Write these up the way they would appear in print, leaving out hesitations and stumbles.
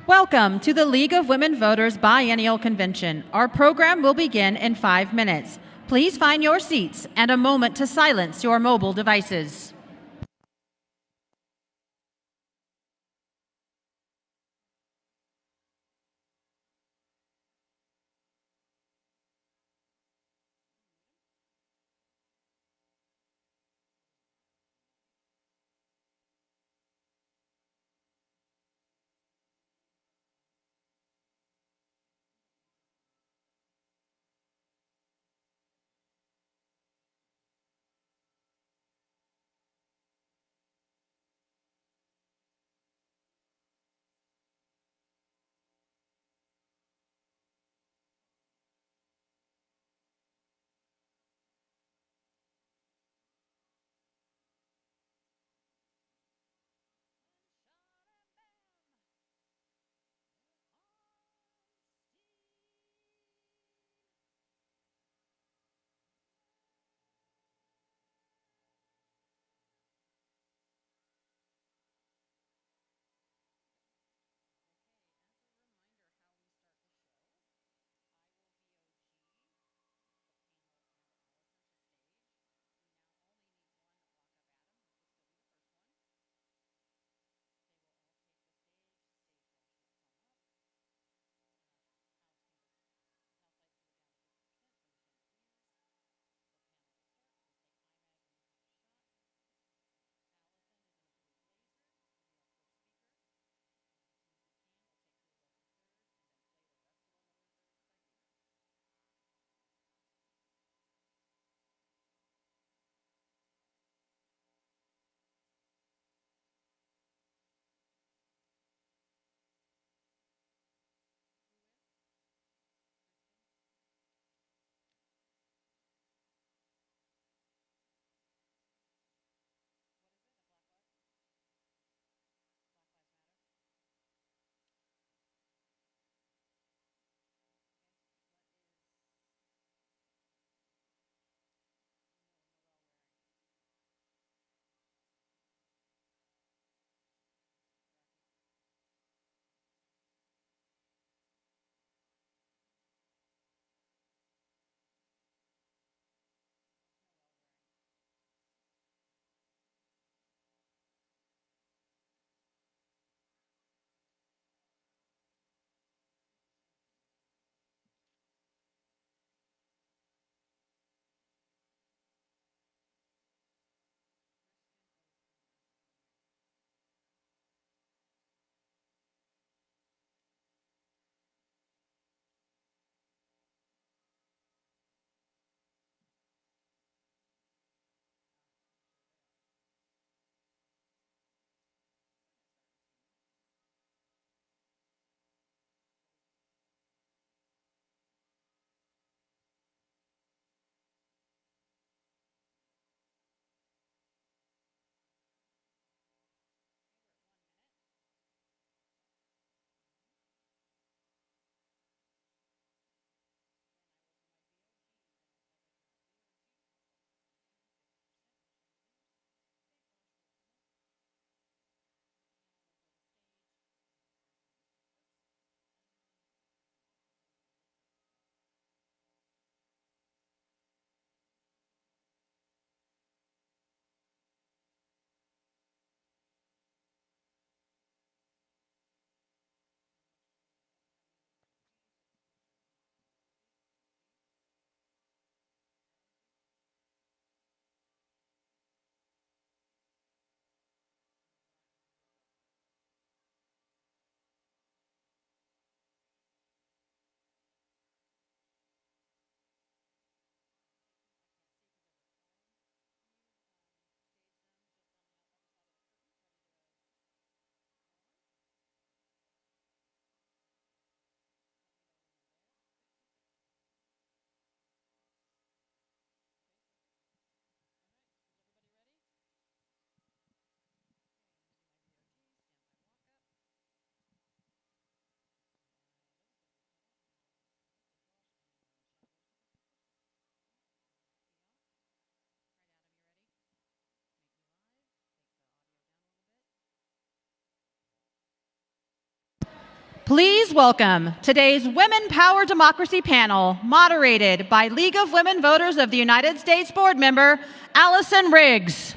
Welcome to the League of Women Voters Biennial Convention. Our program will begin in 5 minutes. Please find your seats and a moment to silence your mobile devices. Please welcome today's Women Power Democracy panel, moderated by League of Women Voters of the United States board member, Alison Riggs.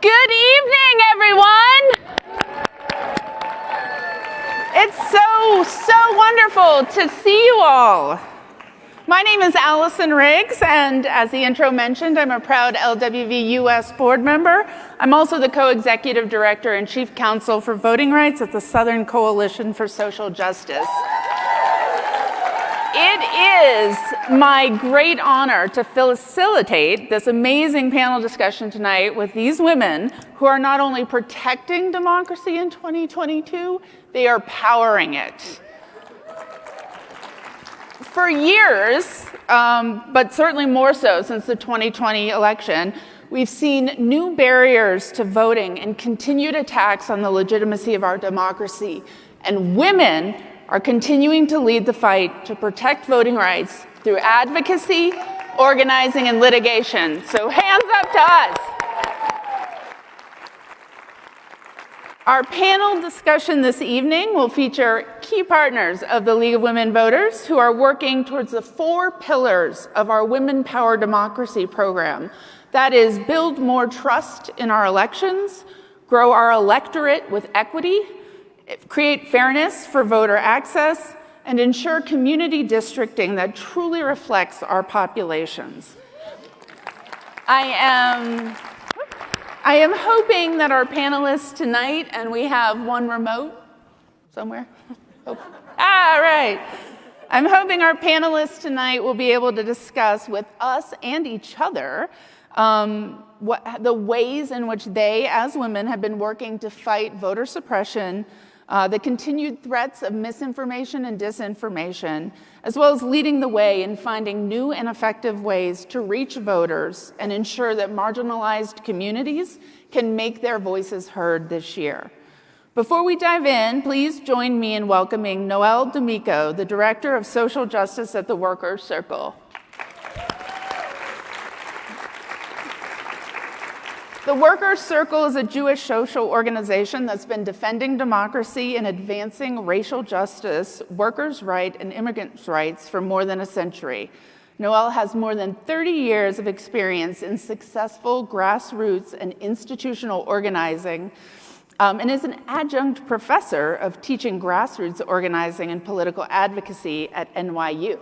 Good evening, everyone. It's so wonderful to see you all. My name is Alison Riggs, and as the intro mentioned, I'm a proud LWV US board member. I'm also the co-executive director and chief counsel for voting rights at the Southern Coalition for Social Justice. It is my great honor to facilitate this amazing panel discussion tonight with these women who are not only protecting democracy in 2022, they are powering it. For years, but certainly more so since the 2020 election, we've seen new barriers to voting and continued attacks on the legitimacy of our democracy. And women are continuing to lead the fight to protect voting rights through advocacy, organizing, and litigation. So hands up to us. Our panel discussion this evening will feature key partners of the League of Women Voters who are working towards the 4 pillars of our Women Power Democracy program. That is, build more trust in our elections, grow our electorate with equity, create fairness for voter access, and ensure community districting that truly reflects our populations. I am hoping that our panelists tonight, and we have one remote somewhere. Right. I'm hoping our panelists tonight will be able to discuss with us and each other the ways in which they, as women, have been working to fight voter suppression, the continued threats of misinformation and disinformation, as well as leading the way in finding new and effective ways to reach voters and ensure that marginalized communities can make their voices heard this year. Before we dive in, please join me in welcoming Noel Damico, the Director of Social Justice at the Workers' Circle. The Workers' Circle is a Jewish social organization that's been defending democracy and advancing racial justice, workers' rights, and immigrants' rights for more than a century. Noel has more than 30 years of experience in successful grassroots and institutional organizing, and is an adjunct professor of teaching grassroots organizing and political advocacy at NYU.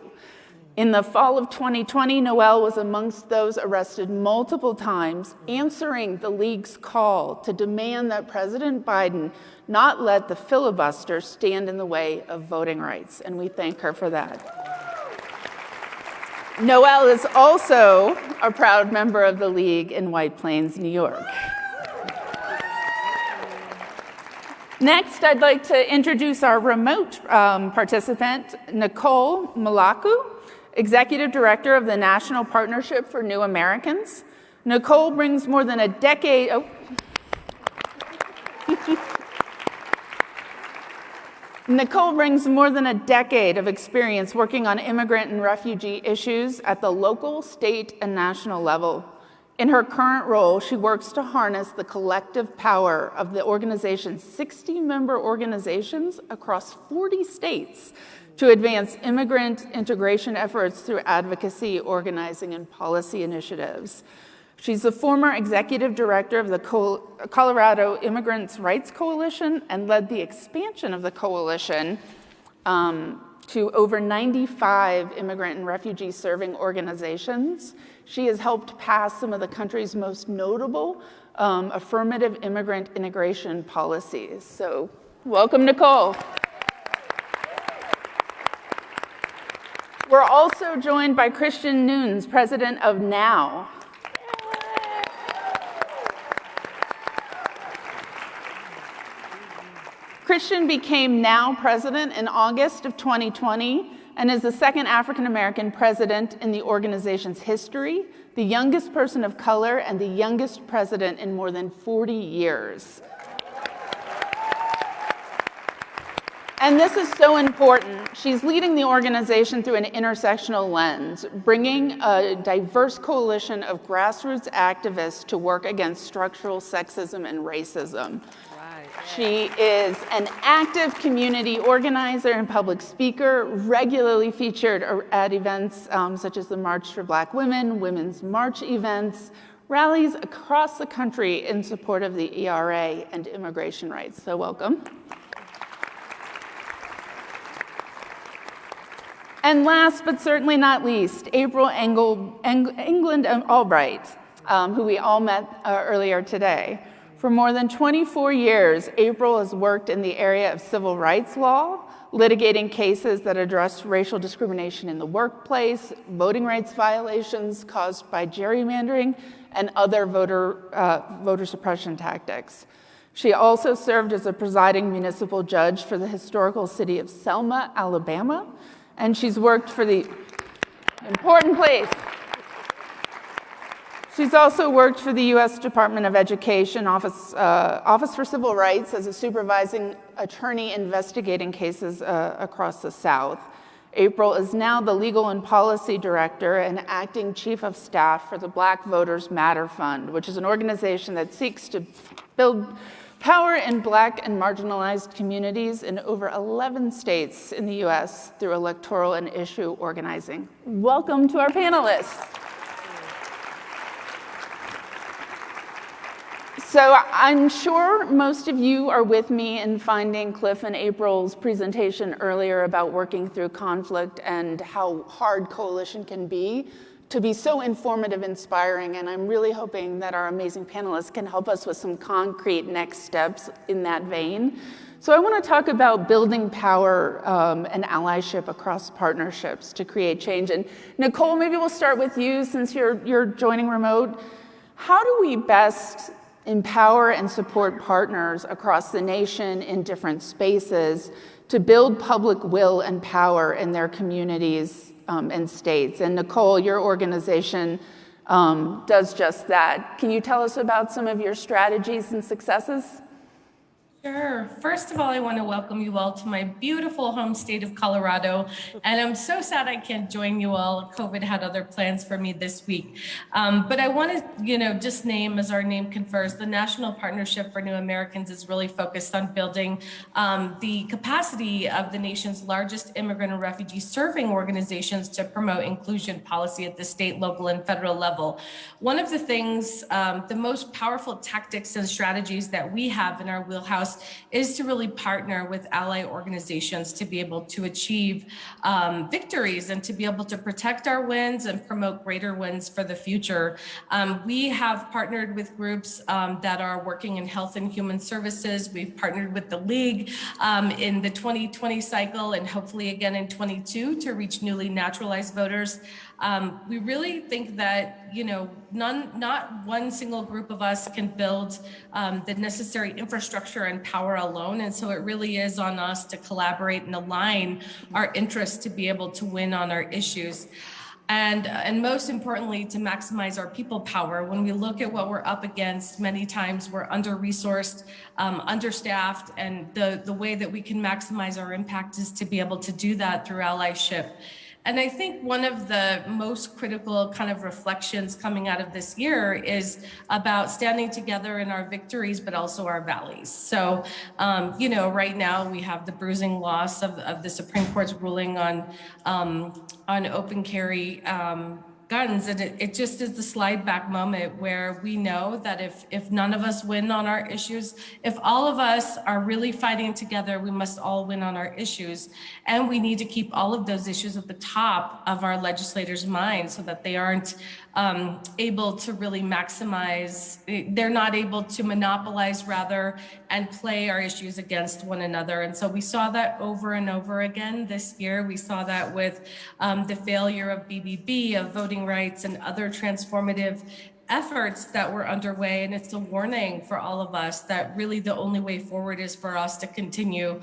In the fall of 2020, Noel was amongst those arrested multiple times, answering the League's call to demand that President Biden not let the filibuster stand in the way of voting rights, and we thank her for that. Noel is also a proud member of the League in White Plains, New York. Next, I'd like to introduce our remote participant, Nicole Malaccou, Executive Director of the National Partnership for New Americans. Nicole brings more than a decade of experience working on immigrant and refugee issues at the local, state, and national level. In her current role, she works to harness the collective power of the organization's 60-member organizations across 40 states to advance immigrant integration efforts through advocacy, organizing, and policy initiatives. She's the former executive director of the Colorado Immigrants' Rights Coalition and led the expansion of the coalition to over 95 immigrant and refugee serving organizations. She has helped pass some of the country's most notable affirmative immigrant integration policies. So welcome, Nicole. We're also joined by Christian Nunes, president of NOW. Christian became NOW president in August of 2020, and is the second African-American president in the organization's history, the youngest person of color, and the youngest president in more than 40 years. And this is so important. She's leading the organization through an intersectional lens, bringing a diverse coalition of grassroots activists to work against structural sexism and racism. She is an active community organizer and public speaker, regularly featured at events such as the March for Black Women, Women's March events, rallies across the country in support of the ERA and immigration rights. So welcome. And last but certainly not least, April England Albright, who we all met earlier today. For more than 24 years, April has worked in the area of civil rights law, litigating cases that address racial discrimination in the workplace, voting rights violations caused by gerrymandering, and other voter suppression tactics. She also served as a presiding municipal judge for the historical city of Selma, Alabama, and she's worked for the important place. She's also worked for the U.S. Department of Education Office for Civil Rights as a supervising attorney investigating cases across the South. April is now the Legal and Policy Director and acting Chief of Staff for the Black Voters Matter Fund, which is an organization that seeks to build power in Black and marginalized communities in over 11 states in the U.S. through electoral and issue organizing. Welcome to our panelists. So I'm sure most of you are with me in finding Cliff and April's presentation earlier about working through conflict and how hard coalition can be to be so informative, inspiring, and I'm really hoping that our amazing panelists can help us with some concrete next steps in that vein. So I want to talk about building power and allyship across partnerships to create change. And Nicole, maybe we'll start with you since you're joining remote. How do we best empower and support partners across the nation in different spaces to build public will and power in their communities and states? And Nicole, your organization does just that. Can you tell us about some of your strategies and successes? Sure. First of all, I want to welcome you all to my beautiful home state of Colorado. And I'm so sad I can't join you all. COVID had other plans for me this week. But I want to, just name, as our name confers, the National Partnership for New Americans is really focused on building the capacity of the nation's largest immigrant and refugee serving organizations to promote inclusion policy at the state, local, and federal level. One of the things, the most powerful tactics and strategies that we have in our wheelhouse is to really partner with ally organizations to be able to achieve victories and to be able to protect our wins and promote greater wins for the future. We have partnered with groups that are working in health and human services. We've partnered with the League in the 2020 cycle and hopefully again in 22 to reach newly naturalized voters. We really think that, not one single group of us can build the necessary infrastructure and power alone. And so it really is on us to collaborate and align our interests to be able to win on our issues. And most importantly, to maximize our people power. When we look at what we're up against, many times we're under-resourced, understaffed, and the way that we can maximize our impact is to be able to do that through allyship. And I think one of the most critical kind of reflections coming out of this year is about standing together in our victories, but also our valleys. So, right now we have the bruising loss of the Supreme Court's ruling on open carry guns. And it just is the slide back moment where we know that if none of us win on our issues, if all of us are really fighting together, we must all win on our issues. And we need to keep all of those issues at the top of our legislators' minds so that they aren't able to really maximize, they're not able to monopolize rather and play our issues against one another. And so we saw that over and over again this year. We saw that with the failure of BBB, of voting rights and other transformative efforts that were underway. And it's a warning for all of us that really the only way forward is for us to continue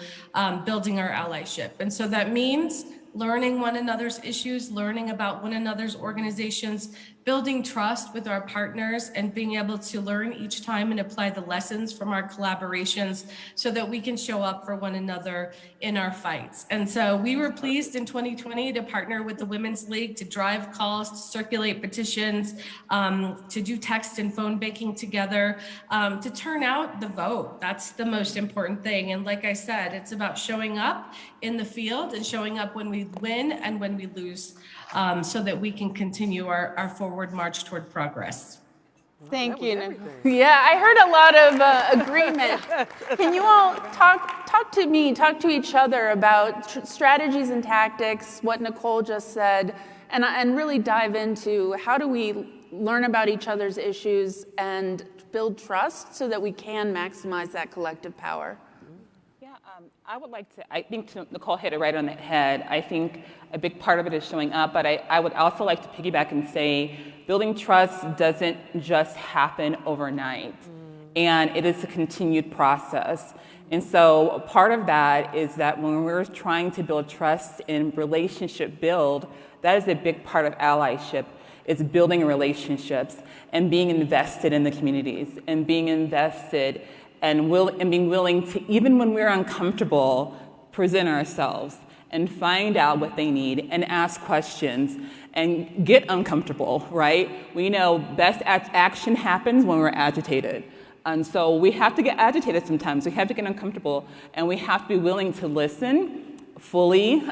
building our allyship. And so that means learning one another's issues, learning about one another's organizations, building trust with our partners, and being able to learn each time and apply the lessons from our collaborations so that we can show up for one another in our fights. And so we were pleased in 2020 to partner with the Women's League to drive calls, to circulate petitions, to do text and phone banking together, to turn out the vote. That's the most important thing. And like I said, it's about showing up in the field and showing up when we win and when we lose, so that we can continue our forward march toward progress. Thank you. Yeah, I heard a lot of agreement. Can you all talk to each other about strategies and tactics, what Nicole just said, and really dive into how do we learn about each other's issues and build trust so that we can maximize that collective power? I would like to, I think Nicole hit it right on the head. I think a big part of it is showing up, but I would also like to piggyback and say building trust doesn't just happen overnight, and it is a continued process. And so part of that is that when we're trying to build trust and relationship build, that is a big part of allyship. It's building relationships and being invested in the communities and being invested and being willing to, even when we're uncomfortable, present ourselves and find out what they need and ask questions and get uncomfortable, right? We know best action happens when we're agitated. And so we have to get agitated sometimes. We have to get uncomfortable, and we have to be willing to listen fully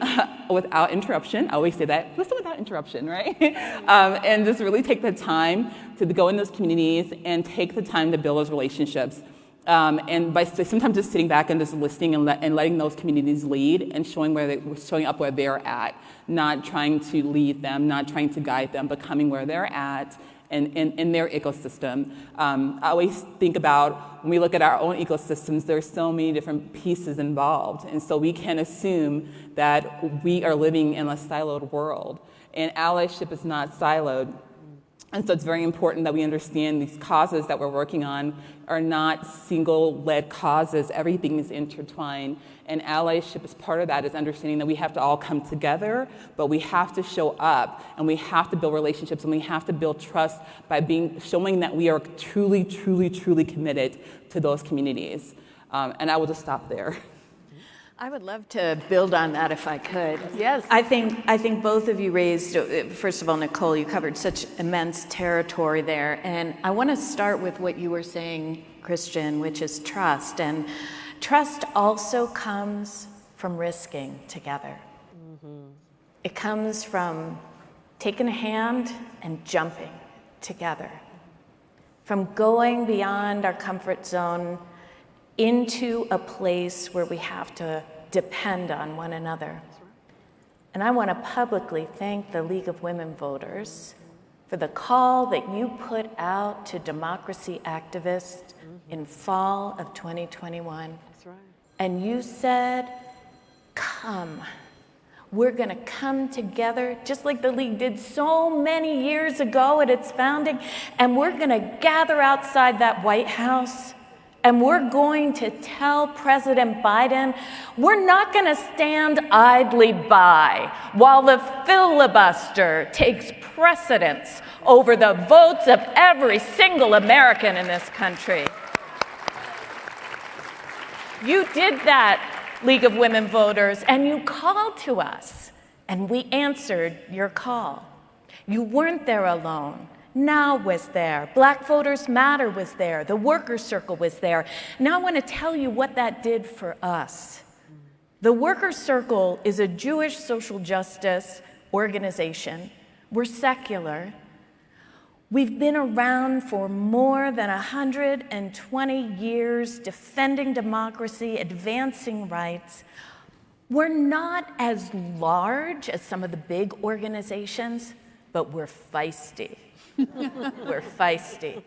without interruption. I always say that, listen without interruption, right? And just really take the time to go in those communities and take the time to build those relationships. And by sometimes just sitting back and just listening and letting those communities lead and showing up where they're at, not trying to lead them, not trying to guide them, but coming where they're at and in their ecosystem. I always think about when we look at our own ecosystems, there's so many different pieces involved, and so we can assume that we are living in a siloed world, and allyship is not siloed. And so it's very important that we understand these causes that we're working on are not single-led causes. Everything is intertwined. And allyship is part of that, is understanding that we have to all come together, but we have to show up, and we have to build relationships, and we have to build trust by showing that we are truly, truly, truly committed to those communities. And I will just stop there. I would love to build on that if I could. Yes. I think both of you raised, first of all, Nicole, you covered such immense territory there. And I want to start with what you were saying, Christian, which is trust. And trust also comes from risking together. Mm-hmm. It comes from taking a hand and jumping together, from going beyond our comfort zone into a place where we have to depend on one another. And I want to publicly thank the League of Women Voters for the call that you put out to democracy activists in fall of 2021. That's right. And you said, come. We're going to come together, just like the League did so many years ago at its founding, and we're going to gather outside that White House. And we're going to tell President Biden, we're not going to stand idly by while the filibuster takes precedence over the votes of every single American in this country. You did that, League of Women Voters, and you called to us, and we answered your call. You weren't there alone. Now was there. Black Voters Matter was there. The Workers' Circle was there. Now I want to tell you what that did for us. The Workers' Circle is a Jewish social justice organization. We're secular. We've been around for more than 120 years, defending democracy, advancing rights. We're not as large as some of the big organizations, but we're feisty. We're feisty,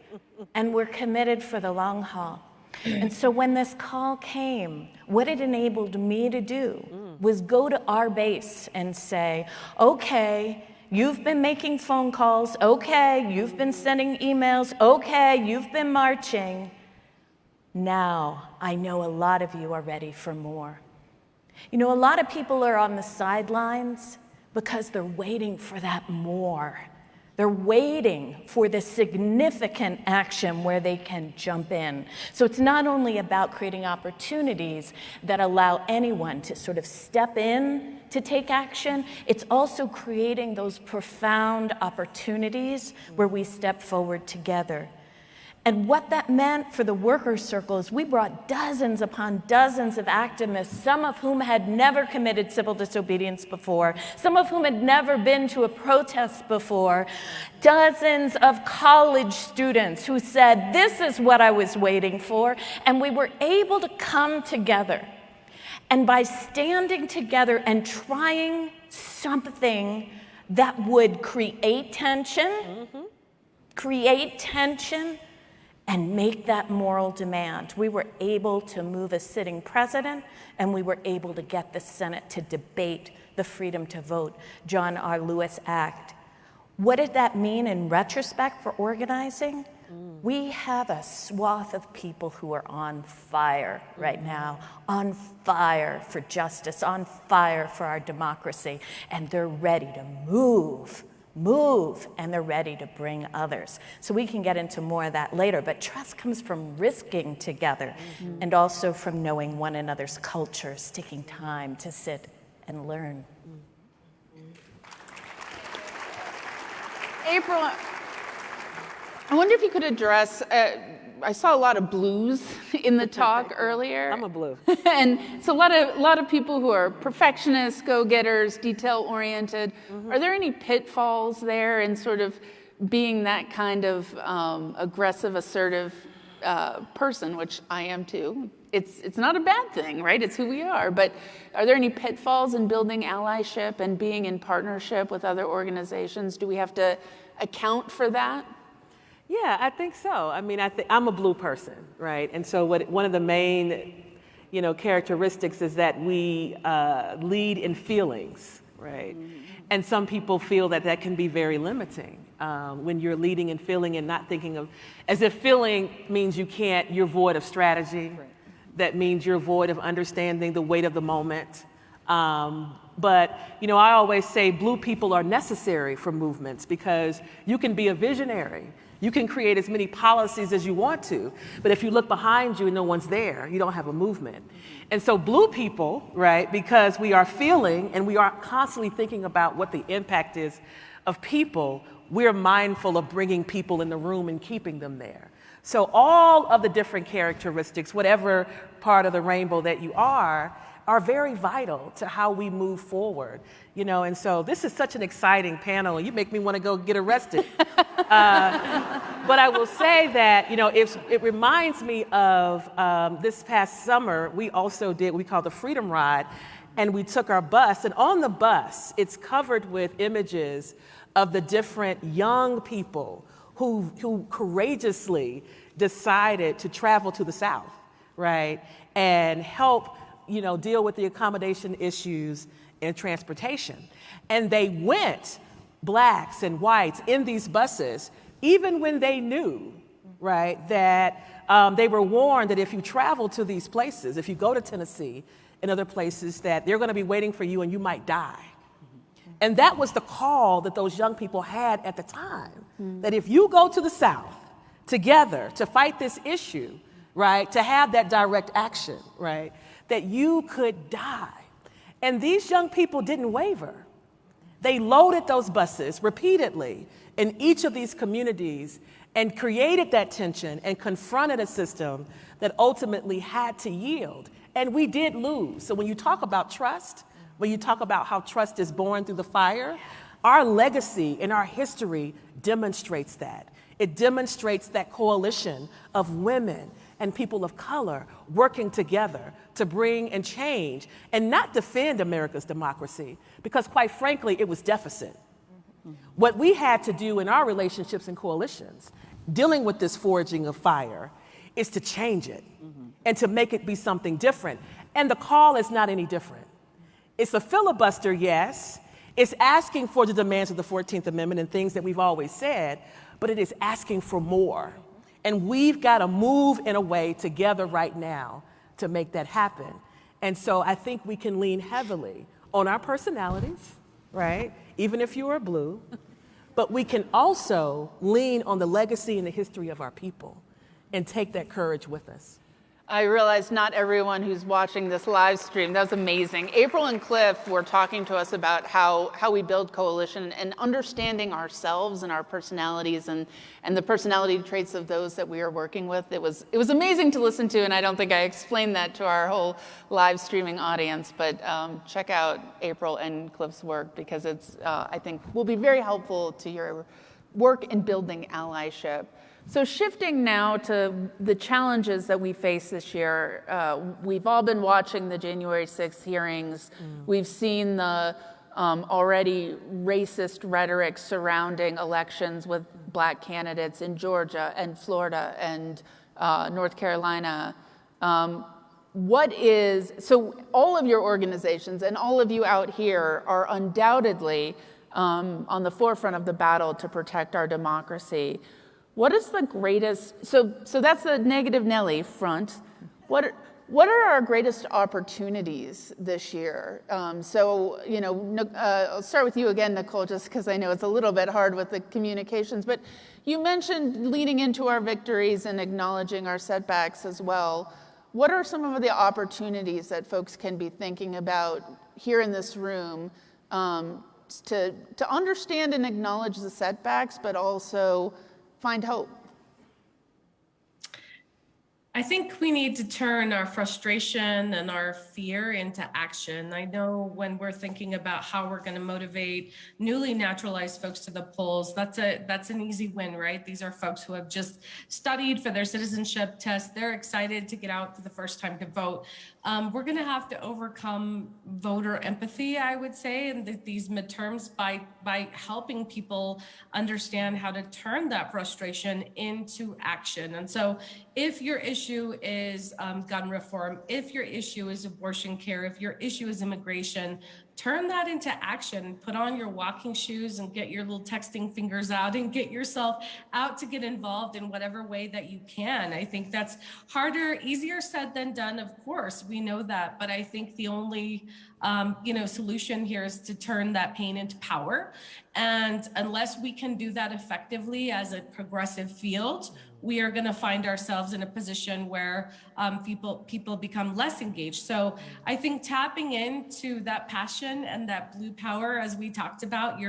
and we're committed for the long haul. And so when this call came, what it enabled me to do was go to our base and say, okay, you've been making phone calls, okay, you've been sending emails, okay, you've been marching. Now, I know a lot of you are ready for more. You know, a lot of people are on the sidelines because they're waiting for that more. They're waiting for the significant action where they can jump in. So it's not only about creating opportunities that allow anyone to sort of step in to take action, it's also creating those profound opportunities where we step forward together. And what that meant for the worker circles, we brought dozens upon dozens of activists, some of whom had never committed civil disobedience before, some of whom had never been to a protest before, dozens of college students who said, this is what I was waiting for, and we were able to come together. And by standing together and trying something that would create tension, and make that moral demand. We were able to move a sitting president, and we were able to get the Senate to debate the Freedom to Vote, John R. Lewis Act. What did that mean in retrospect for organizing? We have a swath of people who are on fire right now, on fire for justice, on fire for our democracy, and they're ready to move, and they're ready to bring others. So we can get into more of that later, but trust comes from risking together and also from knowing one another's cultures, taking time to sit and learn. April, I wonder if you could address, I saw a lot of blues in the talk earlier. I'm a blue. And so a lot of people who are perfectionists, go-getters, detail-oriented. Are there any pitfalls there in sort of being that kind of aggressive, assertive person, which I am too? It's not a bad thing, right? It's who we are. But are there any pitfalls in building allyship and being in partnership with other organizations? Do we have to account for that? Yeah, I think so. I mean, I'm a blue person, right? And so one of the main, characteristics is that we lead in feelings, right? And some people feel that can be very limiting when you're leading and feeling and not thinking of, as if feeling means you're void of strategy. Right. That means you're void of understanding the weight of the moment. But I always say blue people are necessary for movements because you can be a visionary. You can create as many policies as you want to, but if you look behind you and no one's there, you don't have a movement. And so blue people, right, because we are feeling and we are constantly thinking about what the impact is of people, we're mindful of bringing people in the room and keeping them there. So all of the different characteristics, whatever part of the rainbow that you are very vital to how we move forward, and so this is such an exciting panel, and you make me want to go get arrested. But I will say that, it reminds me of this past summer, we also did what we call the Freedom Ride, and we took our bus, and on the bus, it's covered with images of the different young people who courageously decided to travel to the South, right, and help deal with the accommodation issues and transportation. And they went, blacks and whites, in these buses, even when they knew, right, that they were warned that if you travel to these places, if you go to Tennessee and other places, that they're going to be waiting for you and you might die. And that was the call that those young people had at the time, that if you go to the South together to fight this issue, right, to have that direct action, right, that you could die. And these young people didn't waver. They loaded those buses repeatedly in each of these communities and created that tension and confronted a system that ultimately had to yield. And we did lose. So when you talk about trust, when you talk about how trust is born through the fire, our legacy and our history demonstrates that. It demonstrates that coalition of women and people of color working together to bring and change and not defend America's democracy, because quite frankly, it was deficit. What we had to do in our relationships and coalitions, dealing with this forging of fire, is to change it and to make it be something different. And the call is not any different. It's a filibuster, yes. It's asking for the demands of the 14th Amendment and things that we've always said, but it is asking for more. And we've got to move in a way together right now to make that happen. And so I think we can lean heavily on our personalities, right? Even if you are blue, but we can also lean on the legacy and the history of our people and take that courage with us. I realize not everyone who's watching this live stream, that was amazing. April and Cliff were talking to us about how we build coalition and understanding ourselves and our personalities and the personality traits of those that we are working with. It was amazing to listen to, and I don't think I explained that to our whole live streaming audience, but check out April and Cliff's work because it's, I think, will be very helpful to your work in building allyship. So shifting now to the challenges that we face this year, we've all been watching the January 6th hearings. We've seen the already racist rhetoric surrounding elections with black candidates in Georgia and Florida and North Carolina. So all of your organizations and all of you out here are undoubtedly on the forefront of the battle to protect our democracy. What is the greatest, so that's the negative Nelly front. What are our greatest opportunities this year? I'll start with you again, Nicole, just because I know it's a little bit hard with the communications, but you mentioned leading into our victories and acknowledging our setbacks as well. What are some of the opportunities that folks can be thinking about here in this room to understand and acknowledge the setbacks, but also find hope? I think we need to turn our frustration and our fear into action. I know when we're thinking about how we're going to motivate newly naturalized folks to the polls, that's an easy win, right? These are folks who have just studied for their citizenship test. They're excited to get out for the first time to vote. We're going to have to overcome voter empathy, I would say, in these midterms by helping people understand how to turn that frustration into action. And so if your issue is gun reform, if your issue is abortion care, if your issue is immigration, turn that into action. Put on your walking shoes and get your little texting fingers out and get yourself out to get involved in whatever way that you can. I think that's harder, easier said than done, of course. We know that, but I think the only solution here is to turn that pain into power. And unless we can do that effectively as a progressive field, we are going to find ourselves in a position where people become less engaged. So I think tapping into that passion and that blue power, as we talked about,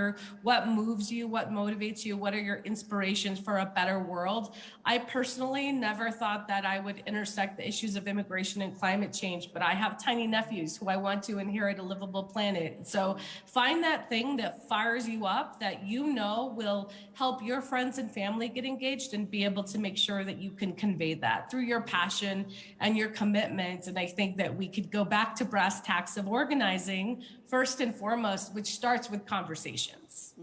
what moves you, what motivates you, what are your inspirations for a better world. I personally never thought that I would intersect the issues of immigration and climate change, but I have tiny nephews who I want to inherit a livable planet. So find that thing that fires you up, that will help your friends and family get engaged and be able to make sure that you can convey that through your passion and your commitment. And I think that we could go back to brass tacks of organizing first and foremost, which starts with conversations.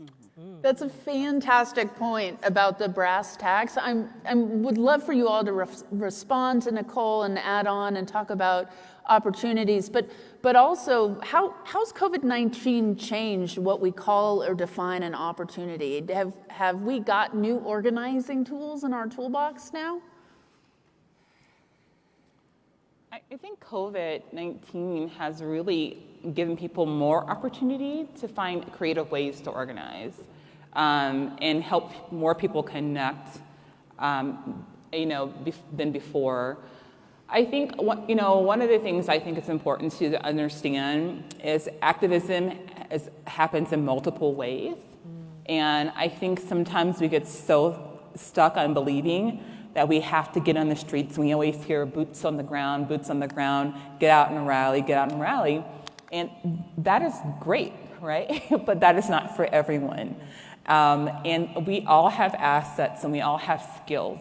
That's a fantastic point about the brass tacks. I would love for you all to respond to Nicole and add on and talk about opportunities, but also how's COVID-19 changed what we call or define an opportunity? Have we got new organizing tools in our toolbox now? I think COVID-19 has really given people more opportunity to find creative ways to organize and help more people connect, than before. I think one of the things I think is important to understand is activism happens in multiple ways, and I think sometimes we get so stuck on believing that we have to get on the streets. We always hear boots on the ground, get out and rally. And that is great, right? But that is not for everyone. And we all have assets and we all have skills.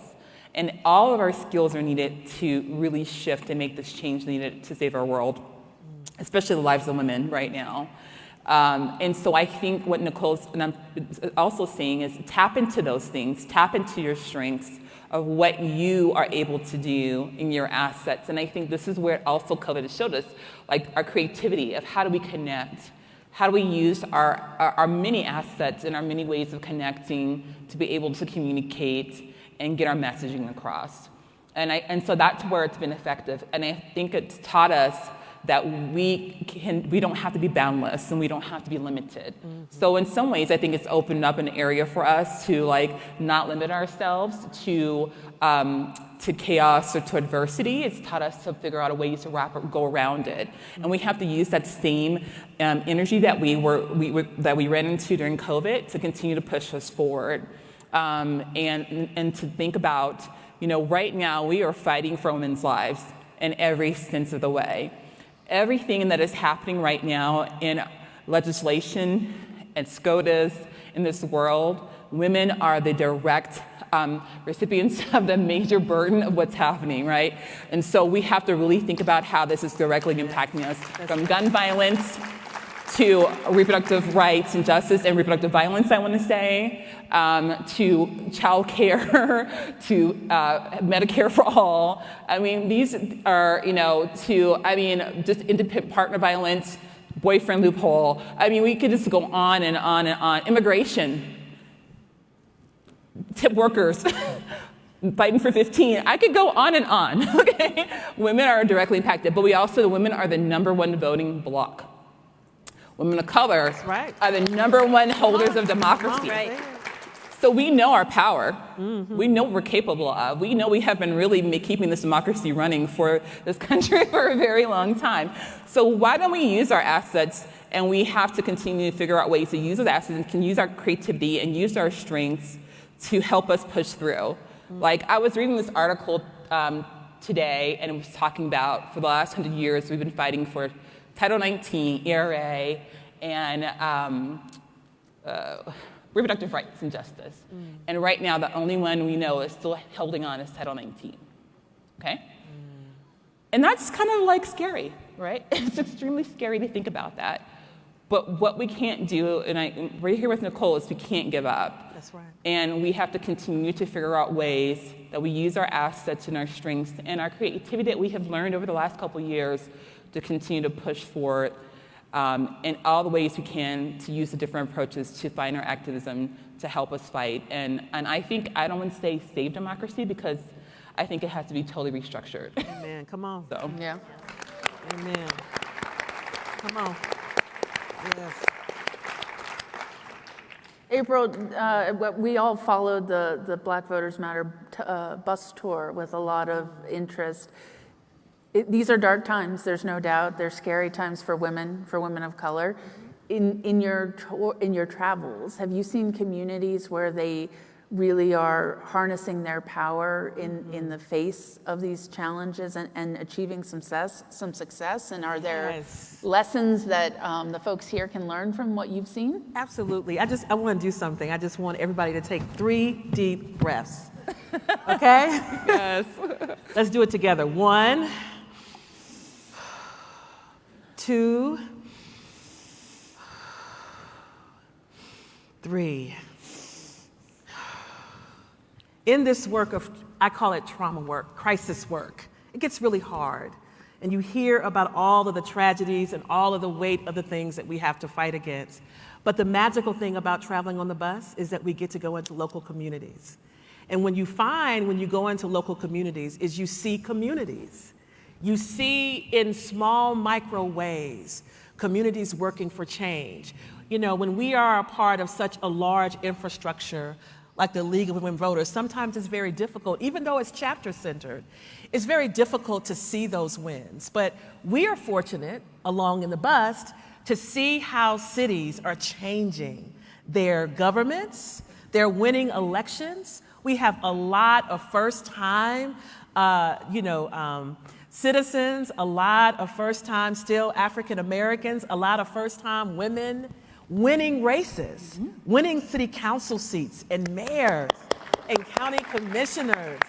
And all of our skills are needed to really shift and make this change needed to save our world, especially the lives of women right now. And so I think what Nicole's also saying is tap into those things, tap into your strengths of what you are able to do in your assets. And I think this is where also COVID has showed us, like our creativity of how do we connect? How do we use our many assets and our many ways of connecting to be able to communicate and get our messaging across? And so that's where it's been effective. And I think it's taught us that we don't have to be boundless and we don't have to be limited. So in some ways, I think it's opened up an area for us to not limit ourselves to chaos or to adversity. It's taught us to figure out ways to go around it, and we have to use that same energy that we ran into during COVID to continue to push us forward, and to think about, right now we are fighting for women's lives in every sense of the way. Everything that is happening right now in legislation and SCOTUS in this world, women are the direct recipients of the major burden of what's happening, right? And so we have to really think about how this is directly impacting us, from gun violence to reproductive rights and justice and reproductive violence, I want to say, to child care, to Medicare for all. I mean, these are, just independent partner violence, boyfriend loophole. I mean, we could just go on and on and on. Immigration, tip workers, fighting for 15. I could go on and on, okay? Women are directly impacted, but women are the #1 voting bloc. Women of color are the #1 holders of democracy. Right. So we know our power. We know what we're capable of. We know we have been really keeping this democracy running for this country for a very long time. So why don't we use our assets, and we have to continue to figure out ways to use those assets and can use our creativity and use our strengths to help us push through. I was reading this article today, and it was talking about, for the last 100 years, we've been fighting for Title 19, ERA, and reproductive rights and justice. And right now, the only one we know is still holding on is Title 19, okay? And that's kind of scary, right? It's extremely scary to think about that. But what we can't do, and we're here with Nicole, is we can't give up. That's right. And we have to continue to figure out ways that we use our assets and our strengths and our creativity that we have learned over the last couple of years to continue to push forward in all the ways we can, to use the different approaches to find our activism to help us fight. And I think, I don't want to say save democracy, because I think it has to be totally restructured. Amen. Come on. So. Yeah. Amen. Come on. Yes. April, we all followed the Black Voters Matter bus tour with a lot of interest. These are dark times, there's no doubt. They're scary times for women of color. In your travels, have you seen communities where they really are harnessing their power in the face of these challenges and achieving some success? And are there lessons that the folks here can learn from what you've seen? Absolutely. I want to do something. I just want everybody to take 3 deep breaths. Okay? Yes. Let's do it together. 1, 2, 3. In this work I call it trauma work, crisis work, it gets really hard. And you hear about all of the tragedies and all of the weight of the things that we have to fight against. But the magical thing about traveling on the bus is that we get to go into local communities. And when you go into local communities is you see communities. You see in small micro ways, communities working for change. When we are a part of such a large infrastructure like the League of Women Voters, sometimes it's very difficult, even though it's chapter-centered, it's very difficult to see those wins. But we are fortunate, along in the bus, to see how cities are changing their governments, they're winning elections. We have a lot of first-time, citizens, a lot of first-time still African Americans, a lot of first-time women winning races, winning city council seats and mayors and county commissioners.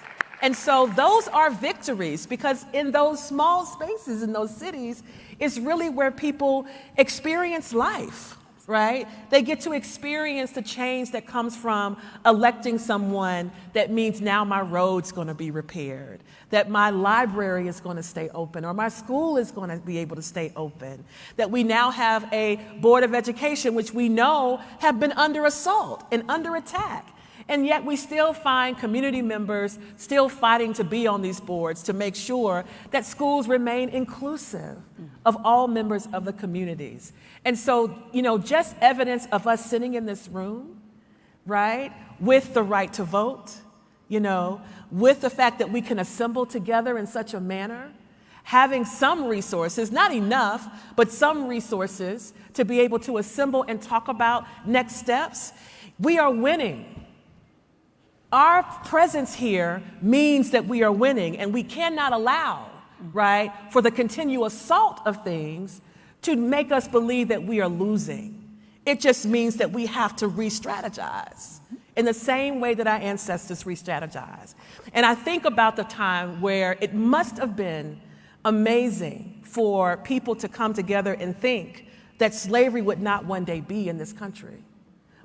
And so those are victories, because in those small spaces in those cities is really where people experience life, right? They get to experience the change that comes from electing someone that means now my road's going to be repaired, that my library is going to stay open, or my school is going to be able to stay open, that we now have a board of education which we know have been under assault and under attack. And yet we still find community members still fighting to be on these boards to make sure that schools remain inclusive of all members of the communities. And so, just evidence of us sitting in this room, right, with the right to vote, with the fact that we can assemble together in such a manner, having some resources, not enough, but some resources to be able to assemble and talk about next steps, we are winning. Our presence here means that we are winning, and we cannot allow, right, for the continual assault of things to make us believe that we are losing. It just means that we have to re-strategize in the same way that our ancestors re-strategized. And I think about the time where it must have been amazing for people to come together and think that slavery would not one day be in this country.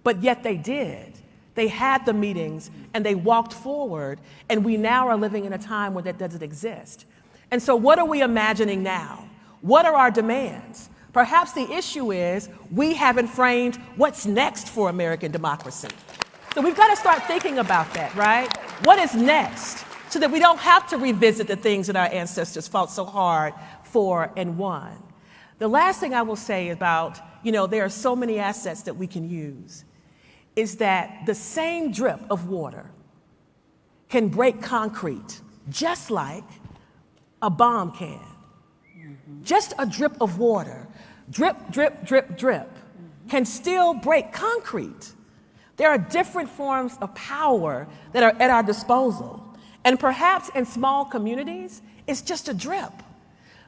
But yet they did. They had the meetings and they walked forward, and we now are living in a time where that doesn't exist. And so what are we imagining now? What are our demands? Perhaps the issue is we haven't framed what's next for American democracy. So we've got to start thinking about that, right? What is next? So that we don't have to revisit the things that our ancestors fought so hard for and won. The last thing I will say about, there are so many assets that we can use, is that the same drip of water can break concrete just like a bomb can. Just a drip of water, drip, drip, drip, drip, can still break concrete. There are different forms of power that are at our disposal. And perhaps in small communities, it's just a drip,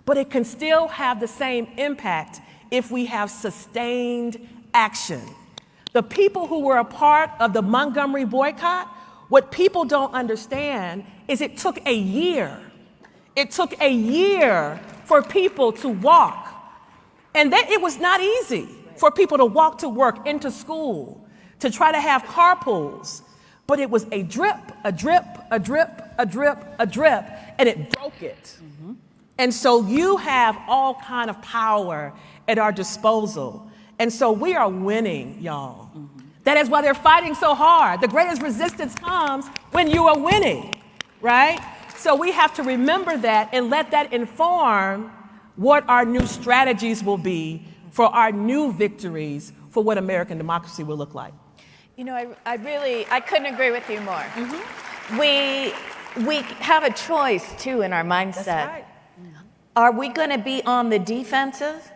but it can still have the same impact if we have sustained action. The people who were a part of the Montgomery boycott, what people don't understand is it took a year. It took a year for people to walk. And that it was not easy for people to walk to work, into school, to try to have carpools. But it was a drip, a drip, a drip, a drip, a drip, and it broke it. And so you have all kind of power at our disposal. And so we are winning, y'all. That is why they're fighting so hard. The greatest resistance comes when you are winning, right? So we have to remember that and let that inform what our new strategies will be for our new victories for what American democracy will look like. I couldn't agree with you more. We have a choice too in our mindset. That's right. Are we going to be on the defensive,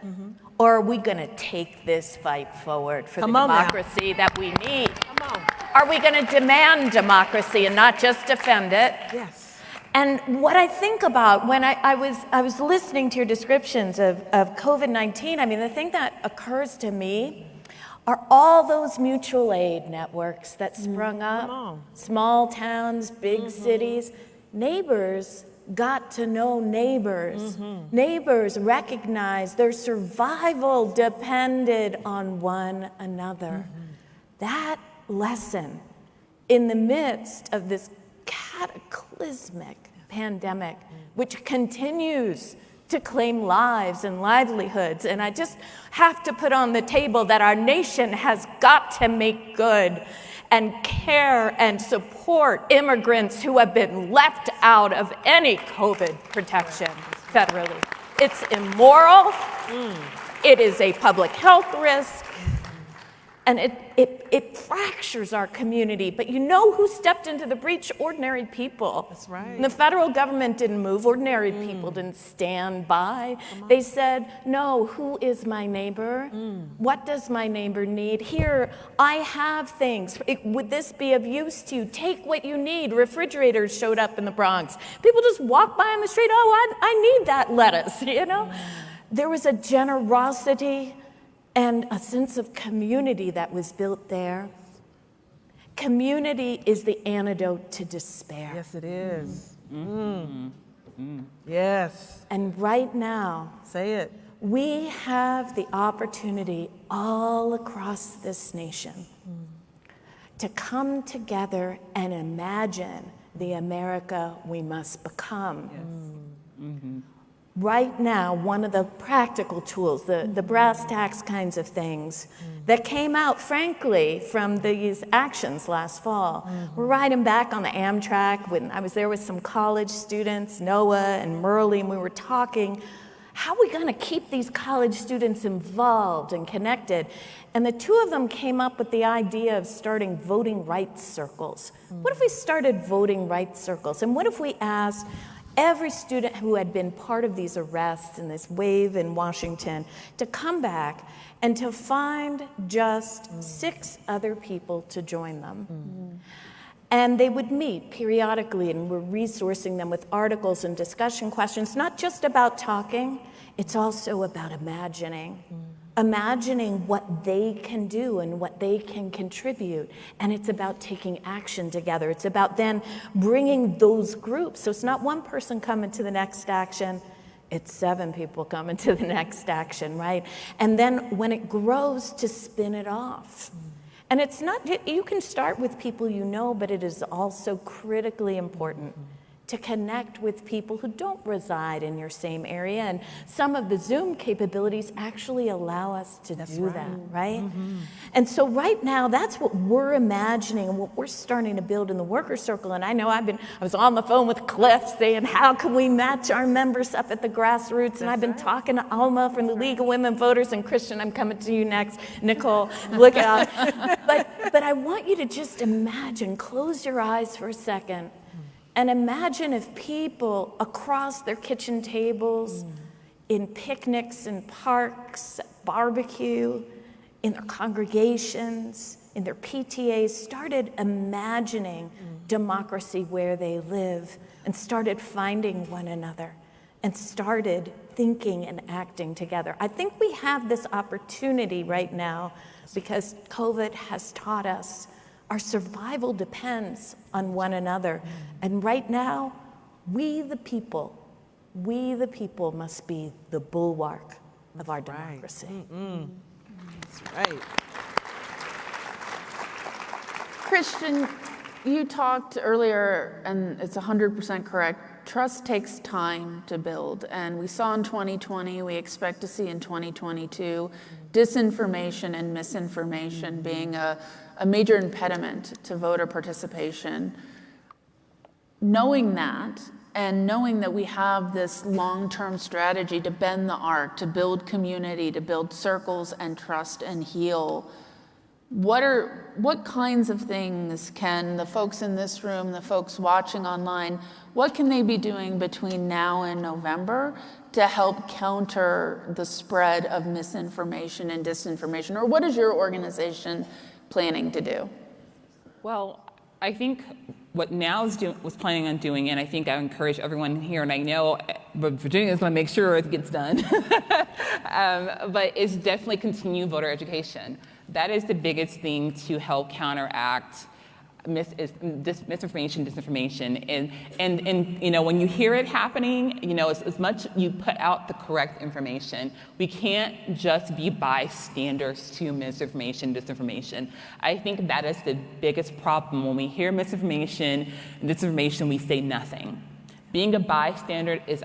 or are we going to take this fight forward for the democracy that we need? Come on. Are we going to demand democracy and not just defend it? Yes. And what I think about when I was listening to your descriptions of COVID-19, the thing that occurs to me are all those mutual aid networks that sprung up, small towns, big cities. Neighbors got to know neighbors. Neighbors recognized their survival depended on one another. That lesson in the midst of this cataclysmic pandemic, which continues to claim lives and livelihoods. And I just have to put on the table that our nation has got to make good and care and support immigrants who have been left out of any COVID protection federally. It's immoral. It is a public health risk. And it fractures our community. But you know who stepped into the breach? Ordinary people. That's right. And the federal government didn't move. Ordinary people didn't stand by. They said, no, who is my neighbor? What does my neighbor need? Here, I have things. Would this be of use to you? Take what you need. Refrigerators showed up in the Bronx. People just walk by on the street. Oh, I need that lettuce, There was a generosity and a sense of community that was built there. Community is the antidote to despair. Yes, it is. Yes. And right now, Say it. we have the opportunity all across this nation to come together and imagine the America we must become. right now, one of the practical tools, the brass tacks kinds of things that came out, frankly, from these actions last fall. We're riding back on the Amtrak when I was there with some college students, Noah and Merle, and we were talking, how are we going to keep these college students involved and connected? And the two of them came up with the idea of starting voting rights circles. What if we started voting rights circles? And what if we asked every student who had been part of these arrests and this wave in Washington to come back and to find just 6 other people to join them? And they would meet periodically, and we're resourcing them with articles and discussion questions, not just about talking, it's also about imagining. Imagining what they can do and what they can contribute. And it's about taking action together. It's about then bringing those groups. So it's not one person coming to the next action, it's 7 people coming to the next action, right? And then when it grows, to spin it off. And it's not, you can start with people you know, but it is also critically important to connect with people who don't reside in your same area. And some of the Zoom capabilities actually allow us to do that, right? And so right now, that's what we're imagining and what we're starting to build in the worker circle. And I know I was on the phone with Cliff saying, how can we match our members up at the grassroots? And I've been talking to Alma from the League of Women Voters, and Christian, I'm coming to you next. Nicole, look out. But I want you to just imagine, close your eyes for a second, and imagine if people across their kitchen tables, in picnics and parks, barbecue, in their congregations, in their PTAs, started imagining democracy where they live and started finding one another and started thinking and acting together. I think we have this opportunity right now because COVID has taught us our survival depends on one another. And right now, we the people must be the bulwark of our democracy. That's right. Christian, you talked earlier, and it's 100% correct, trust takes time to build. And we saw in 2020, we expect to see in 2022, disinformation and misinformation being a major impediment to voter participation. Knowing that, and knowing that we have this long-term strategy to bend the arc, to build community, to build circles and trust and heal, what kinds of things can the folks in this room, the folks watching online, what can they be doing between now and November to help counter the spread of misinformation and disinformation? Or what is your organization planning to do? Well, I think what Now was planning on doing, and I think I encourage everyone here, and I know Virginia is going to make sure it gets done, but is definitely continue voter education. That is the biggest thing to help counteract misinformation, disinformation, and you know, when you hear it happening, you know, as much you put out the correct information. We can't just be bystanders to misinformation, disinformation. I think that is the biggest problem. When we hear misinformation and disinformation, we say nothing. Being a bystander is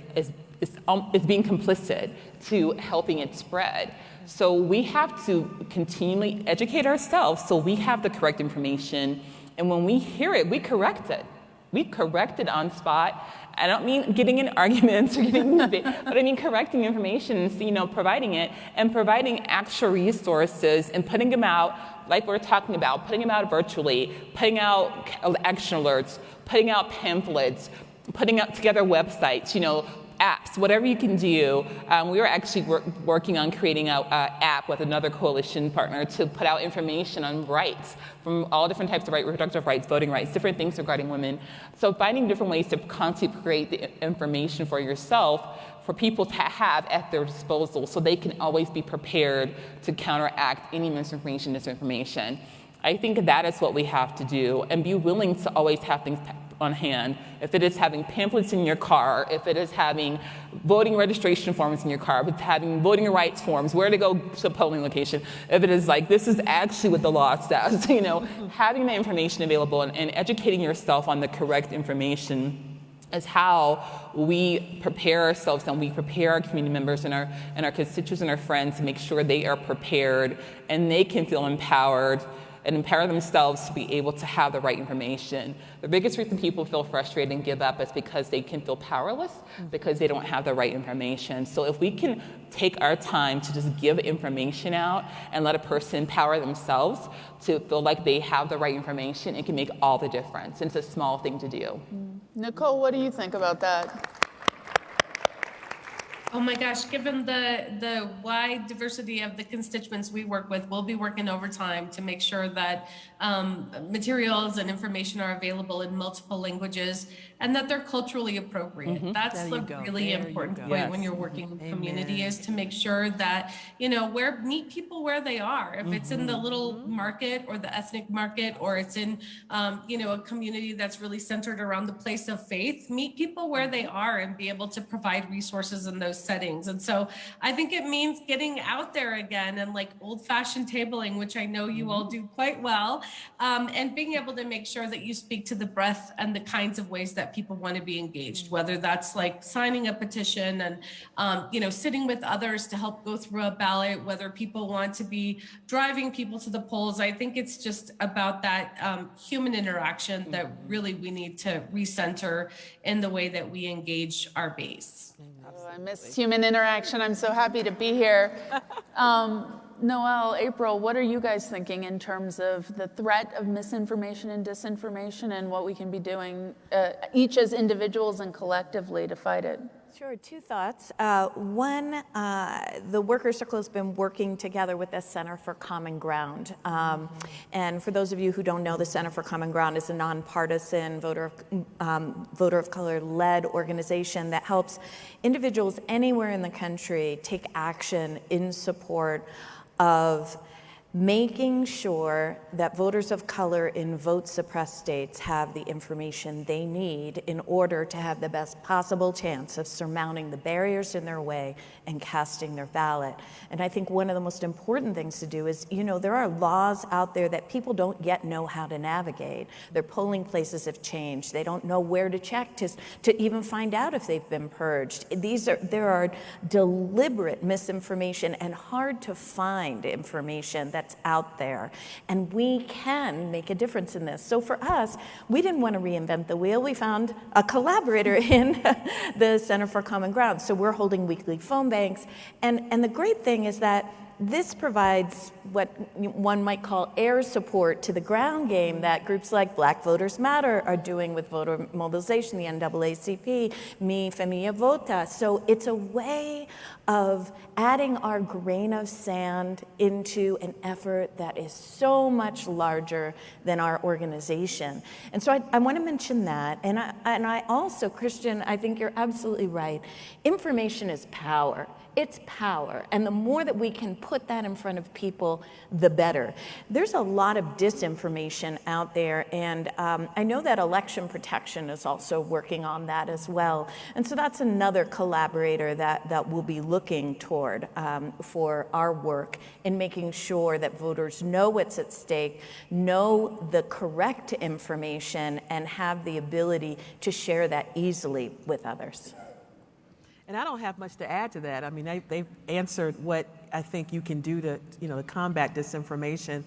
being complicit to helping it spread. So we have to continually educate ourselves so we have the correct information. And when we hear it, we correct it. We correct it on spot. I don't mean getting in arguments or getting in debate, but I mean correcting information and, you know, providing it and providing actual resources and putting them out, like we're talking about, putting them out virtually, putting out action alerts, putting out pamphlets, putting out together websites, you know, apps, whatever you can do. We were actually working on creating an app with another coalition partner to put out information on rights from all different types of rights, reproductive rights, voting rights, different things regarding women. So finding different ways to constantly create the information for yourself for people to have at their disposal so they can always be prepared to counteract any misinformation, disinformation. I think that is what we have to do, and be willing to always have things on hand. If it is having pamphlets in your car, if it is having voting registration forms in your car, if it's having voting rights forms, where to go to a polling location, if it is like, this is actually what the law says, you know, having the information available and educating yourself on the correct information is how we prepare ourselves and we prepare our community members and our constituents and our friends to make sure they are prepared and they can feel empowered and empower themselves to be able to have the right information. The biggest reason people feel frustrated and give up is because they can feel powerless because they don't have the right information. So if we can take our time to just give information out and let a person empower themselves to feel like they have the right information, it can make all the difference. And it's a small thing to do. Nicole, what do you think about that? Oh my gosh, given the wide diversity of the constituents we work with, we'll be working overtime to make sure that materials and information are available in multiple languages and that they're culturally appropriate. That's the really important point when you're working in community, is to make sure that, meet people where they are. If it's in the little market or the ethnic market, or it's in, a community that's really centered around the place of faith, meet people where they are and be able to provide resources in those settings. And so I think it means getting out there again and like old-fashioned tabling, which I know you all do quite well, and being able to make sure that you speak to the breadth and the kinds of ways that people want to be engaged, whether that's like signing a petition and, sitting with others to help go through a ballot, whether people want to be driving people to the polls. I think it's just about that human interaction that really we need to recenter in the way that we engage our base. Oh, I miss human interaction. I'm so happy to be here. Noelle, April, what are you guys thinking in terms of the threat of misinformation and disinformation and what we can be doing, each as individuals and collectively, to fight it? Sure, two thoughts. One, the Workers' Circle has been working together with the Center for Common Ground. And for those of you who don't know, the Center for Common Ground is a nonpartisan voter of color-led organization that helps individuals anywhere in the country take action in support of making sure that voters of color in vote-suppressed states have the information they need in order to have the best possible chance of surmounting the barriers in their way and casting their ballot. And I think one of the most important things to do is, there are laws out there that people don't yet know how to navigate. Their polling places have changed. They don't know where to check to even find out if they've been purged. There are deliberate misinformation and hard to find information that's out there, and we can make a difference in this. So for us, we didn't want to reinvent the wheel. We found a collaborator in the Center for Common Ground. So we're holding weekly phone banks, and the great thing is that this provides what one might call air support to the ground game that groups like Black Voters Matter are doing with voter mobilization, the NAACP, Mi Familia Vota. So it's a way of adding our grain of sand into an effort that is so much larger than our organization. And so I want to mention that. And I also, Christian, I think you're absolutely right. Information is power. It's power. And the more that we can put that in front of people, the better. There's a lot of disinformation out there, and I know that Election Protection is also working on that as well. And so that's another collaborator that we'll be looking toward for our work in making sure that voters know what's at stake, know the correct information, and have the ability to share that easily with others. And I don't have much to add to that. I mean, they've answered what I think you can do to combat disinformation.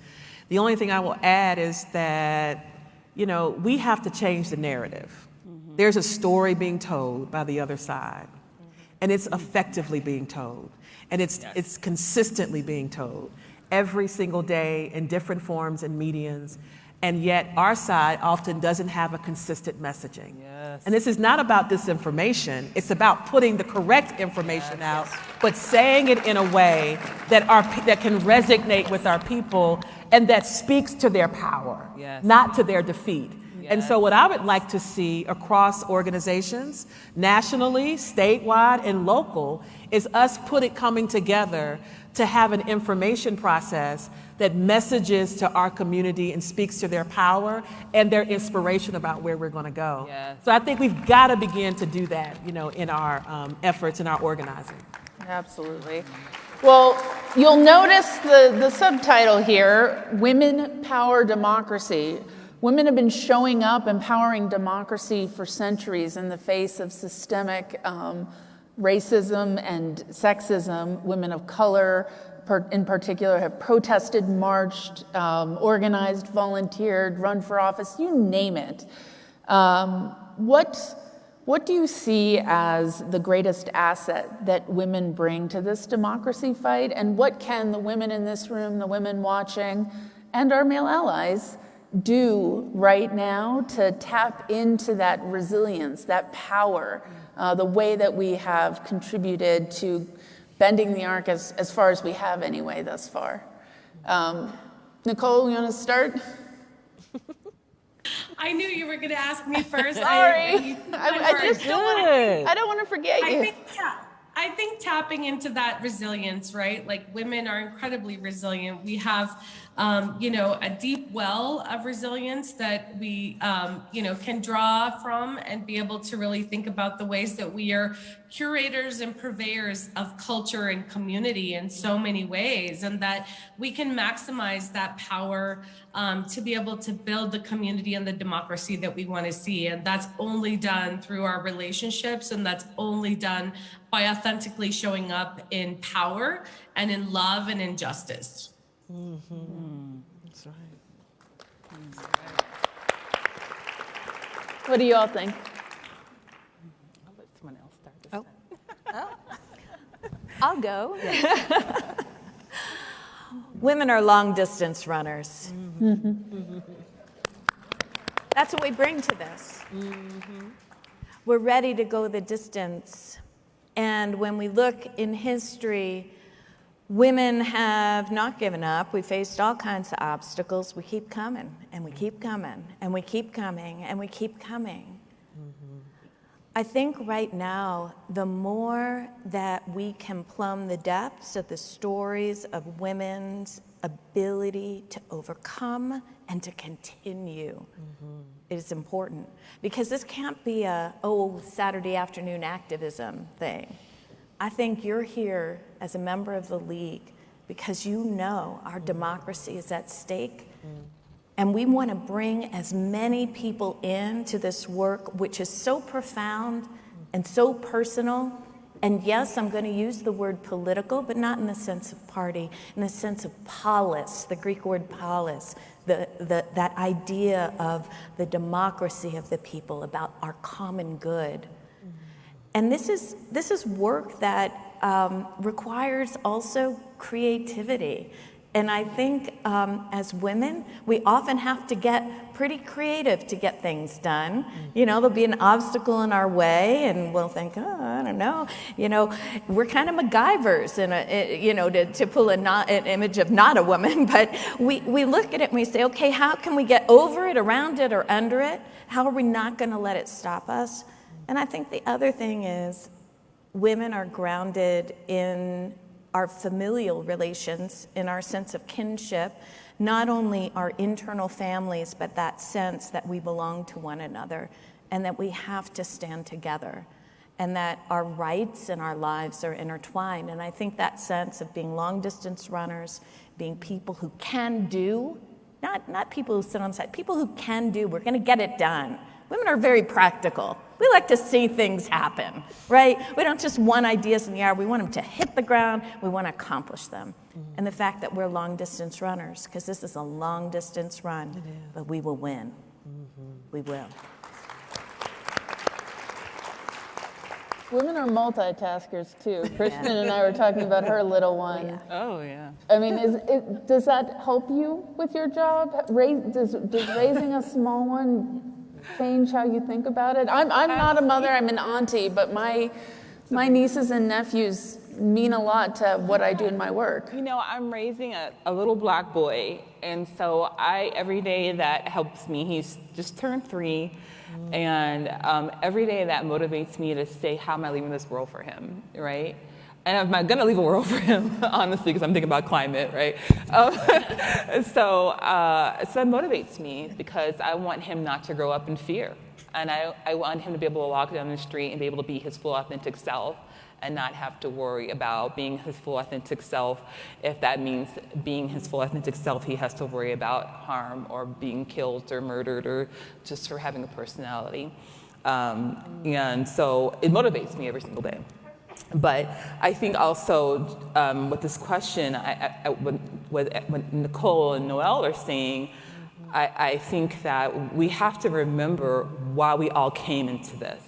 The only thing I will add is that, we have to change the narrative. Mm-hmm. There's a story being told by the other side, and it's effectively being told, and it's consistently being told every single day in different forms and mediums. And yet our side often doesn't have a consistent messaging. Yes. And this is not about disinformation. It's about putting the correct information out, but saying it in a way that can resonate with our people and that speaks to their power, not to their defeat. Yes. And so what I would like to see across organizations, nationally, statewide, and local, is us coming together to have an information process that messages to our community and speaks to their power and their inspiration about where we're going to go. Yes. So I think we've got to begin to do that, in our efforts and our organizing. Absolutely. Well, you'll notice the subtitle here, Women Power Democracy. Women have been showing up, empowering democracy for centuries in the face of systemic racism and sexism. Women of color, in particular, have protested, marched, organized, volunteered, run for office, you name it. What do you see as the greatest asset that women bring to this democracy fight? And what can the women in this room, the women watching, and our male allies do right now to tap into that resilience, that power, the way that we have contributed to bending the arc as far as we have anyway thus far? Nicole, you want to start? I knew you were going to ask me first. Sorry. I don't want to forget you. I think tapping into that resilience, right? Like, women are incredibly resilient. We have, a deep well of resilience that we, can draw from and be able to really think about the ways that we are curators and purveyors of culture and community in so many ways, and that we can maximize that power to be able to build the community and the democracy that we want to see. And that's only done through our relationships, and that's only done by authentically showing up in power and in love and in justice. Mm-hmm. That's right. What do you all think? I'll let someone else start this time. I'll go. Women are long distance runners. Mm-hmm. That's what we bring to this. Mm-hmm. We're ready to go the distance. And when we look in history, women have not given up. We faced all kinds of obstacles. We keep coming, and we keep coming, and we keep coming, and we keep coming. Mm-hmm. I think right now, the more that we can plumb the depths of the stories of women's ability to overcome and to continue, it is important. Because this can't be a, Saturday afternoon activism thing. I think you're here as a member of the League because you know our democracy is at stake. And we want to bring as many people into this work, which is so profound and so personal. And yes, I'm going to use the word political, but not in the sense of party, in the sense of polis, the Greek word polis, that idea of the democracy of the people, about our common good. And this is work that requires also creativity. And I think as women, we often have to get pretty creative to get things done. There'll be an obstacle in our way, and we'll think, I don't know. We're kind of MacGyvers, to pull an image of not a woman. But we look at it and we say, okay, how can we get over it, around it, or under it? How are we not going to let it stop us? And I think the other thing is women are grounded in our familial relations, in our sense of kinship, not only our internal families, but that sense that we belong to one another and that we have to stand together and that our rights and our lives are intertwined. And I think that sense of being long distance runners, being people who can do, not people who sit on the side, people who can do, we're gonna get it done. Women are very practical. We like to see things happen, right? We don't just want ideas in the air. We want them to hit the ground. We want to accomplish them. And the fact that we're long-distance runners, because this is a long-distance run, but we will win. We will. Women are multitaskers, too. Kristen and I were talking about her little one. Oh, yeah. I mean, does that help you with your job? Does raising a small one change how you think about it? I'm not a mother, I'm an auntie, but my nieces and nephews mean a lot to what I do in my work. I'm raising a little black boy, and so every day that helps me, he's just turned 3, and every day that motivates me to say, how am I leaving this world for him, right? And I'm going to leave a world for him, honestly, because I'm thinking about climate, right? So it motivates me because I want him not to grow up in fear. And I want him to be able to walk down the street and be able to be his full, authentic self. and not have to worry about being his full authentic self. If that means being his full authentic self, he has to worry about harm or being killed or murdered or just for having a personality. And so it motivates me every single day. But I think also with this question, what Nicole and Noel are saying, I think that we have to remember why we all came into this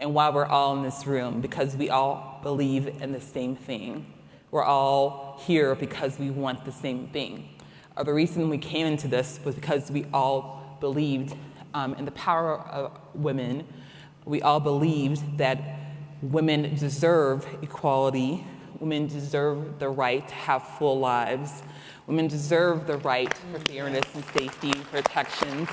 and why we're all in this room, because we all believe in the same thing. We're all here because we want the same thing. The reason we came into this was because we all believed in the power of women. We all believed that women deserve equality. Women deserve the right to have full lives. Women deserve the right for fairness and safety and protections.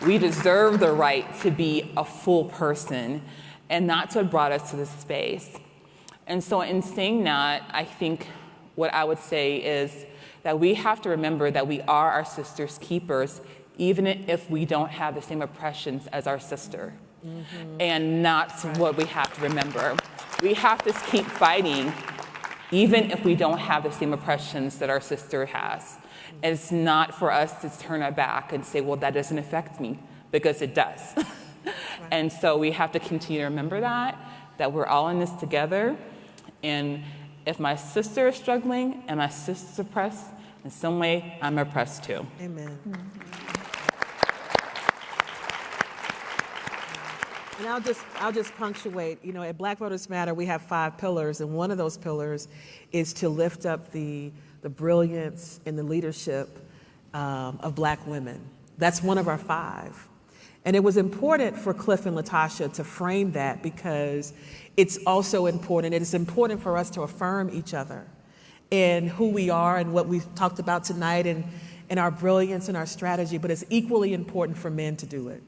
We deserve the right to be a full person, and that's what brought us to this space. And so in saying that, I think what I would say is that we have to remember that we are our sister's keepers, even if we don't have the same oppressions as our sister. And that's what we have to remember. We have to keep fighting, even if we don't have the same oppressions that our sister has. And it's not for us to turn our back and say, well, that doesn't affect me, because it does. And so we have to continue to remember that we're all in this together. And if my sister is struggling and my sister's oppressed, in some way, I'm oppressed too. Amen. And I'll just punctuate, at Black Voters Matter, we have 5 pillars, and one of those pillars is to lift up the brilliance and the leadership of Black women. That's one of our 5. And it was important for Cliff and Latasha to frame that, because it's also important. It is important for us to affirm each other in who we are and what we've talked about tonight, and our brilliance and our strategy, but it's equally important for men to do it.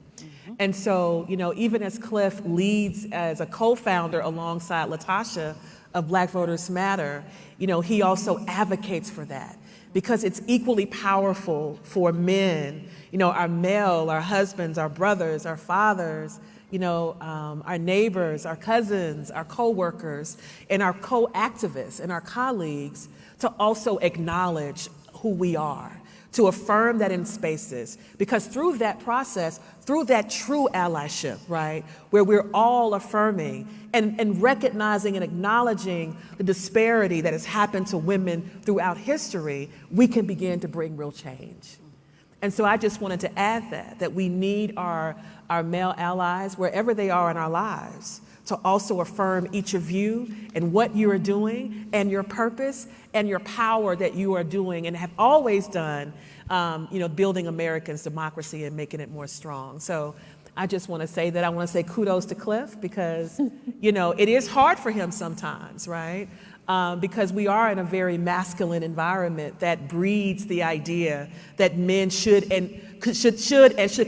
And so, even as Cliff leads as a co-founder alongside Latasha of Black Voters Matter, he also advocates for that, because it's equally powerful for men, our male, our husbands, our brothers, our fathers, our neighbors, our cousins, our co-workers, and our co-activists and our colleagues to also acknowledge who we are, to affirm that in spaces, because through that process, through that true allyship, right, where we're all affirming and recognizing and acknowledging the disparity that has happened to women throughout history, we can begin to bring real change. And so I just wanted to add that we need our male allies, wherever they are in our lives, to also affirm each of you and what you are doing and your purpose and your power that you are doing and have always done, building Americans' democracy and making it more strong. So I just want to say that. I want to say kudos to Cliff, because, it is hard for him sometimes, right? Because we are in a very masculine environment that breeds the idea that men should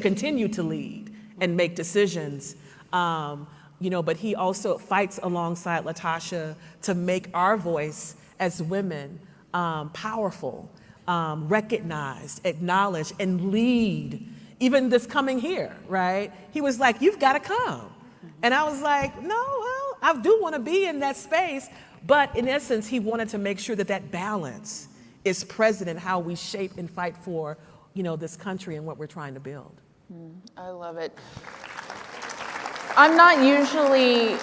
continue to lead and make decisions. But he also fights alongside Latasha to make our voice as women powerful, recognized, acknowledged, and lead. Even this coming here, right? He was like, you've got to come. And I was like, no, well, I do want to be in that space. But in essence, he wanted to make sure that balance is present in how we shape and fight for, this country and what we're trying to build. I love it. I'm not usually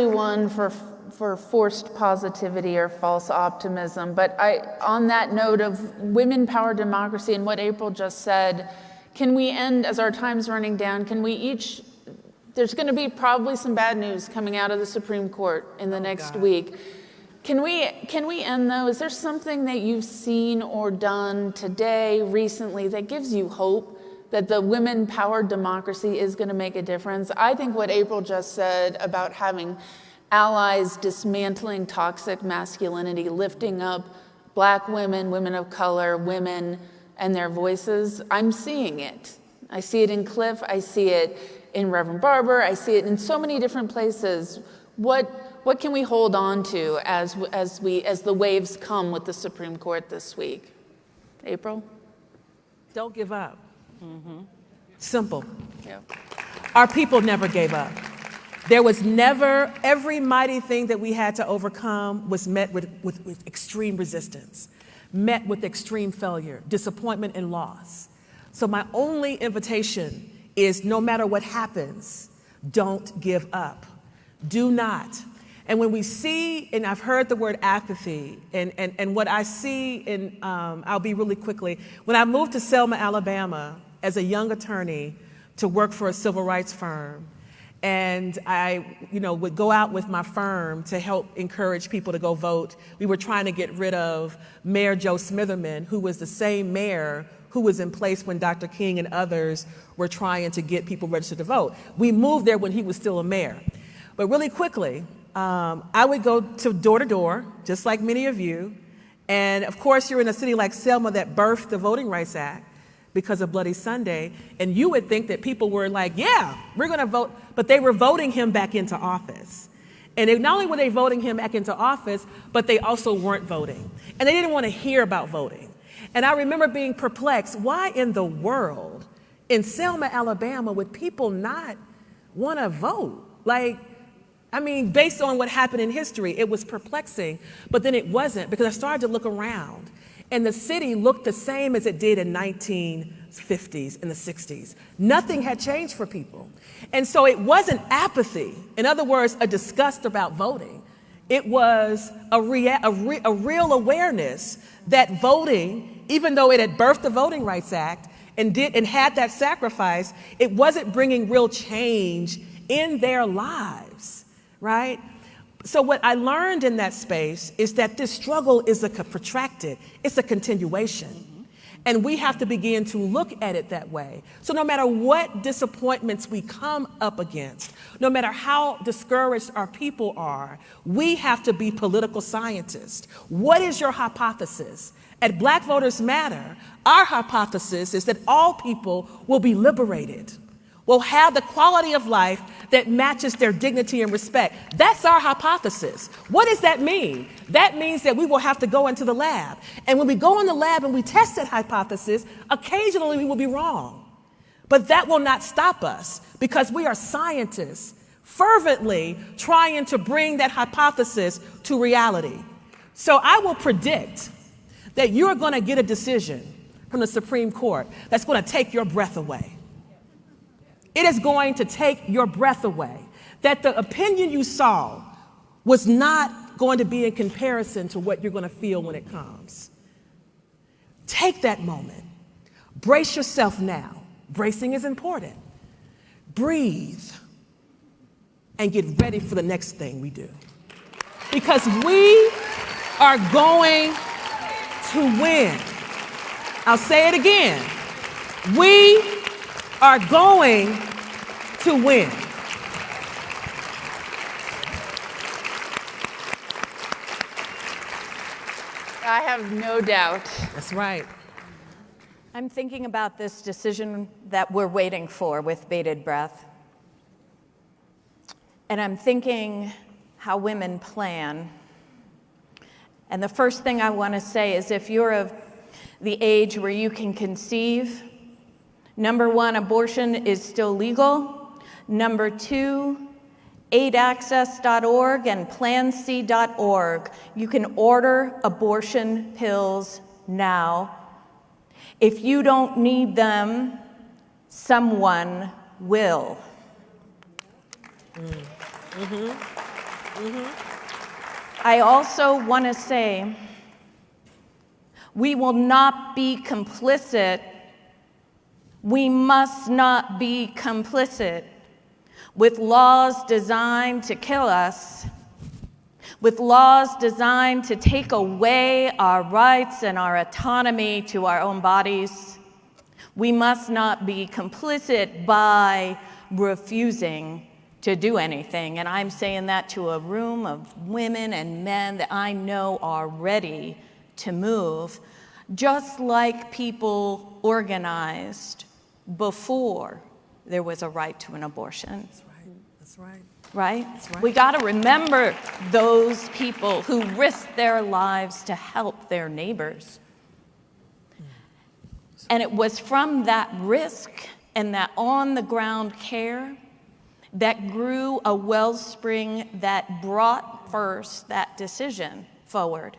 one for forced positivity or false optimism, but on that note of women-powered democracy and what April just said, can we end, as our time's running down, there's going to be probably some bad news coming out of the Supreme Court in the next week. Can we end though? Is there something that you've seen or done today, recently, that gives you hope that the women-powered democracy is going to make a difference? I think what April just said about having allies dismantling toxic masculinity, lifting up Black women, women of color, women, and their voices, I'm seeing it. I see it in Cliff, I see it in Reverend Barber, I see it in so many different places. What can we hold on to as the waves come with the Supreme Court this week? April? Don't give up. Simple. Yeah. Our people never gave up. There was never, every mighty thing that we had to overcome was met with extreme resistance, met with extreme failure, disappointment, and loss. So my only invitation is, no matter what happens, don't give up. Do not. And when we see, and I've heard the word apathy, and what I see in, I'll be really quickly, when I moved to Selma, Alabama as a young attorney to work for a civil rights firm, and I, would go out with my firm to help encourage people to go vote. We were trying to get rid of Mayor Joe Smitherman, who was the same mayor who was in place when Dr. King and others were trying to get people registered to vote. We moved there when he was still a mayor. But really quickly, I would go to door, just like many of you. And of course, you're in a city like Selma that birthed the Voting Rights Act because of Bloody Sunday. And you would think that people were like, yeah, we're going to vote. But they were voting him back into office. And not only were they voting him back into office, but they also weren't voting. And they didn't want to hear about voting. And I remember being perplexed. Why in the world in Selma, Alabama, would people not want to vote? Based on what happened in history, it was perplexing, but then it wasn't, because I started to look around, and the city looked the same as it did in 1950s and the 60s. Nothing had changed for people. And so it wasn't apathy, in other words, a disgust about voting. It was a real awareness that voting, even though it had birthed the Voting Rights Act and had that sacrifice, it wasn't bringing real change in their lives, right? So what I learned in that space is that this struggle is protracted, it's a continuation. And we have to begin to look at it that way. So no matter what disappointments we come up against, no matter how discouraged our people are, we have to be political scientists. What is your hypothesis? At Black Voters Matter, our hypothesis is that all people will be liberated, will have the quality of life that matches their dignity and respect. That's our hypothesis. What does that mean? That means that we will have to go into the lab. And when we go in the lab and we test that hypothesis, occasionally we will be wrong. But that will not stop us, because we are scientists fervently trying to bring that hypothesis to reality. So I will predict that you're going to get a decision from the Supreme Court that's going to take your breath away. It is going to take your breath away. That the opinion you saw was not going to be in comparison to what you're going to feel when it comes. Take that moment. Brace yourself now. Bracing is important. Breathe and get ready for the next thing we do. Because we are going to win. I'll say it again. We are going to win. I have no doubt. That's right. I'm thinking about this decision that we're waiting for with bated breath. And I'm thinking how women plan. And the first thing I want to say is, if you're of the age where you can conceive, number one, abortion is still legal. Number two, aidaccess.org and planc.org. You can order abortion pills now. If you don't need them, someone will. I also want to say, we will not be complicit. We must not be complicit with laws designed to kill us, with laws designed to take away our rights and our autonomy to our own bodies. We must not be complicit by refusing to do anything. And I'm saying that to a room of women and men that I know are ready to move, just like people organized before there was a right to an abortion. That's right. That's right. Right? That's right. We got to remember those people who risked their lives to help their neighbors. And it was from that risk and that on-the-ground care that grew a wellspring that brought first that decision forward.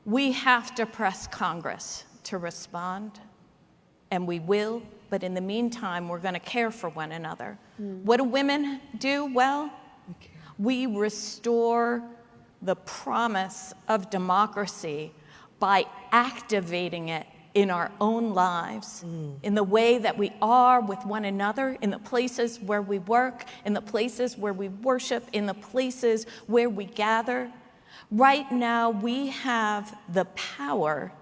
We have to press Congress to respond, and we will, but in the meantime, we're going to care for one another. What do women do? Well, we restore the promise of democracy by activating it in our own lives, in the way that we are with one another, in the places where we work, in the places where we worship, in the places where we gather. Right now, we have the power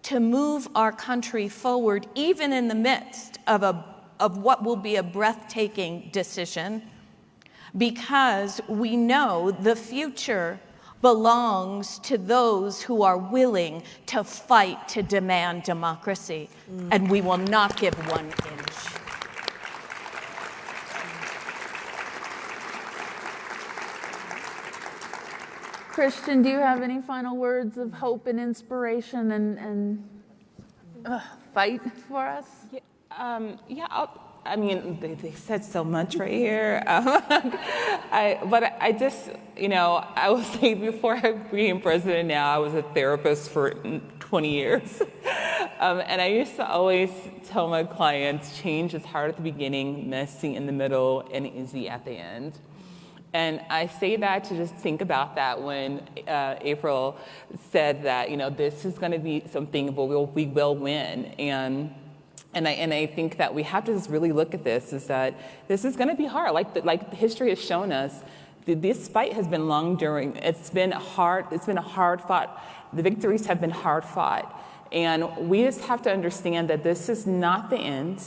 to move our country forward, even in the midst of what will be a breathtaking decision, because we know the future belongs to those who are willing to fight to demand democracy, and we will not give 1 inch. Christian, do you have any final words of hope and inspiration and fight for us? I mean, they said so much right here. But I just, I was saying before being president now, I was a therapist for 20 years. And I used to always tell my clients, change is hard at the beginning, messy in the middle, and easy at the end. And I say that to just think about that when April said that, this is going to be something we will win. And I think that we have to just really look at this, is that this is going to be hard. Like history has shown us, this fight has been long during. It's been a hard fought. The victories have been hard fought. And we just have to understand that this is not the end.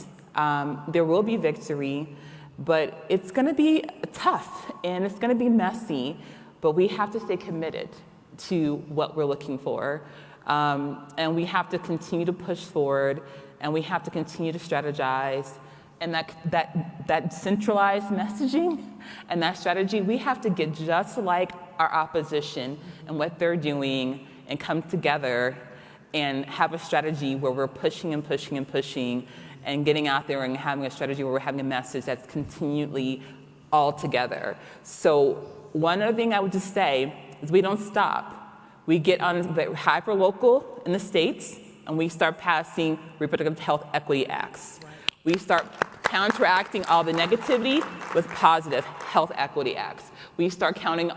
There will be victory, but it's going to be tough and it's going to be messy, but we have to stay committed to what we're looking for. And we have to continue to push forward, and we have to continue to strategize. And that centralized messaging and that strategy, we have to get just like our opposition and what they're doing and come together and have a strategy where we're pushing and pushing and pushing and getting out there and having a strategy where we're having a message that's continually all together. So one other thing I would just say is we don't stop. We get on the hyper-local in the states, and we start passing reproductive health equity acts. We start counteracting all the negativity with positive health equity acts. We start counting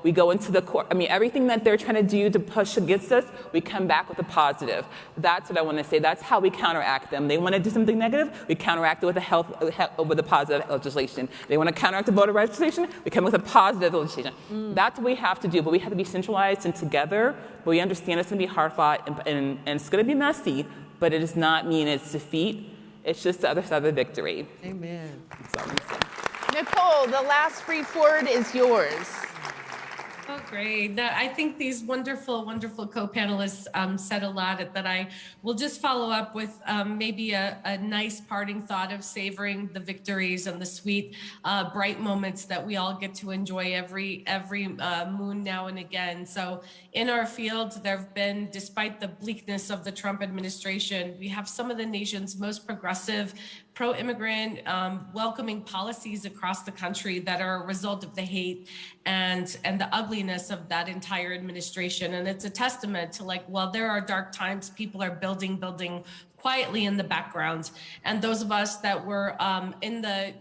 we go into the court. I mean, everything that they're trying to do to push against us, we come back with a positive. That's what I want to say. That's how we counteract them. They want to do something negative, we counteract it with a positive legislation. They want to counteract the voter registration, we come with a positive legislation. That's what we have to do, but we have to be centralized and together. But we understand it's going to be hard fought and it's going to be messy, but it does not mean it's defeat. It's just the other side of the victory. Amen. Nicole, the last brief word is yours. Oh, great. I think these wonderful, wonderful co-panelists said a lot that I will just follow up with maybe a nice parting thought of savoring the victories and the sweet, bright moments that we all get to enjoy every moon now and again. So in our fields, there have been, despite the bleakness of the Trump administration, we have some of the nation's most progressive, pro-immigrant, welcoming policies across the country that are a result of the hate and the ugliness of that entire administration. And it's a testament to while there are dark times, people are building quietly in the background. And those of us that were in the,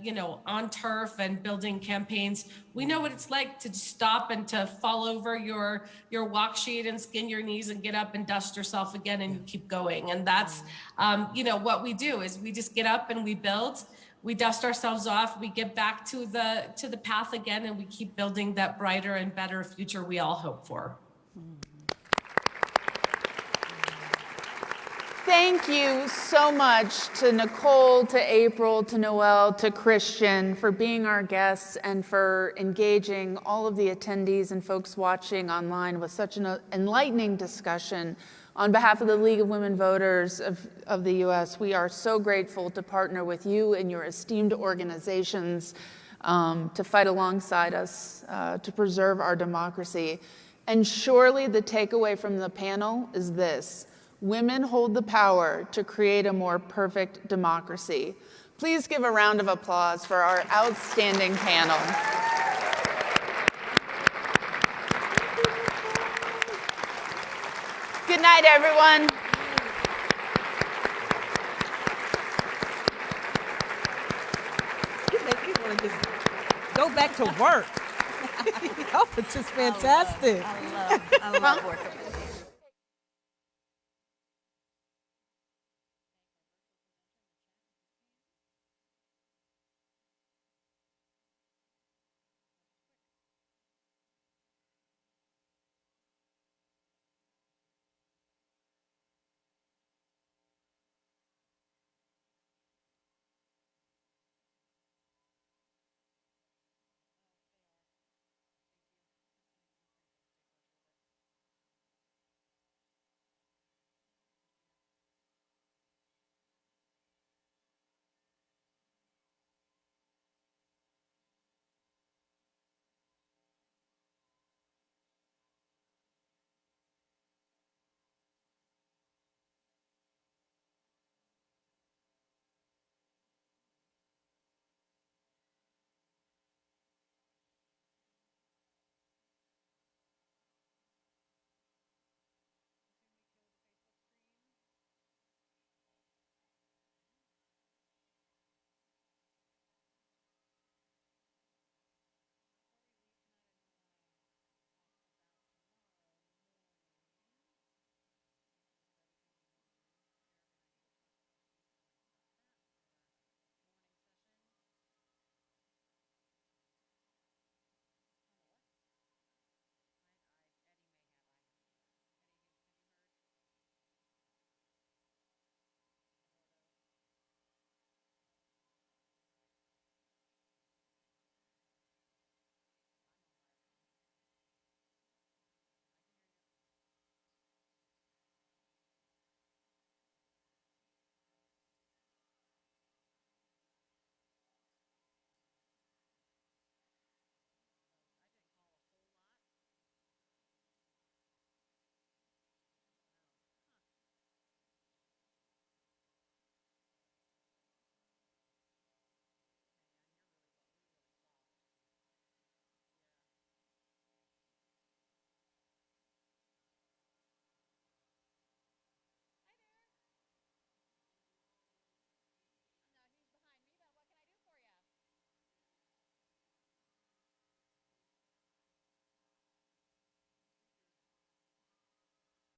on turf and building campaigns, we know what it's like to stop and to fall over your walk sheet and skin your knees and get up and dust yourself again and you keep going. And that's, what we do is we just get up and we build, we dust ourselves off, we get back to the path again, and we keep building that brighter and better future we all hope for. Thank you so much to Nicole, to April, to Noelle, to Christian for being our guests and for engaging all of the attendees and folks watching online with such an enlightening discussion. On behalf of the League of Women Voters of the U.S., we are so grateful to partner with you and your esteemed organizations to fight alongside us to preserve our democracy. And surely the takeaway from the panel is this: Women hold the power to create a more perfect democracy. Please give a round of applause for our outstanding panel. Good night, everyone. You make me want to just go back to work. That was just fantastic. I love working.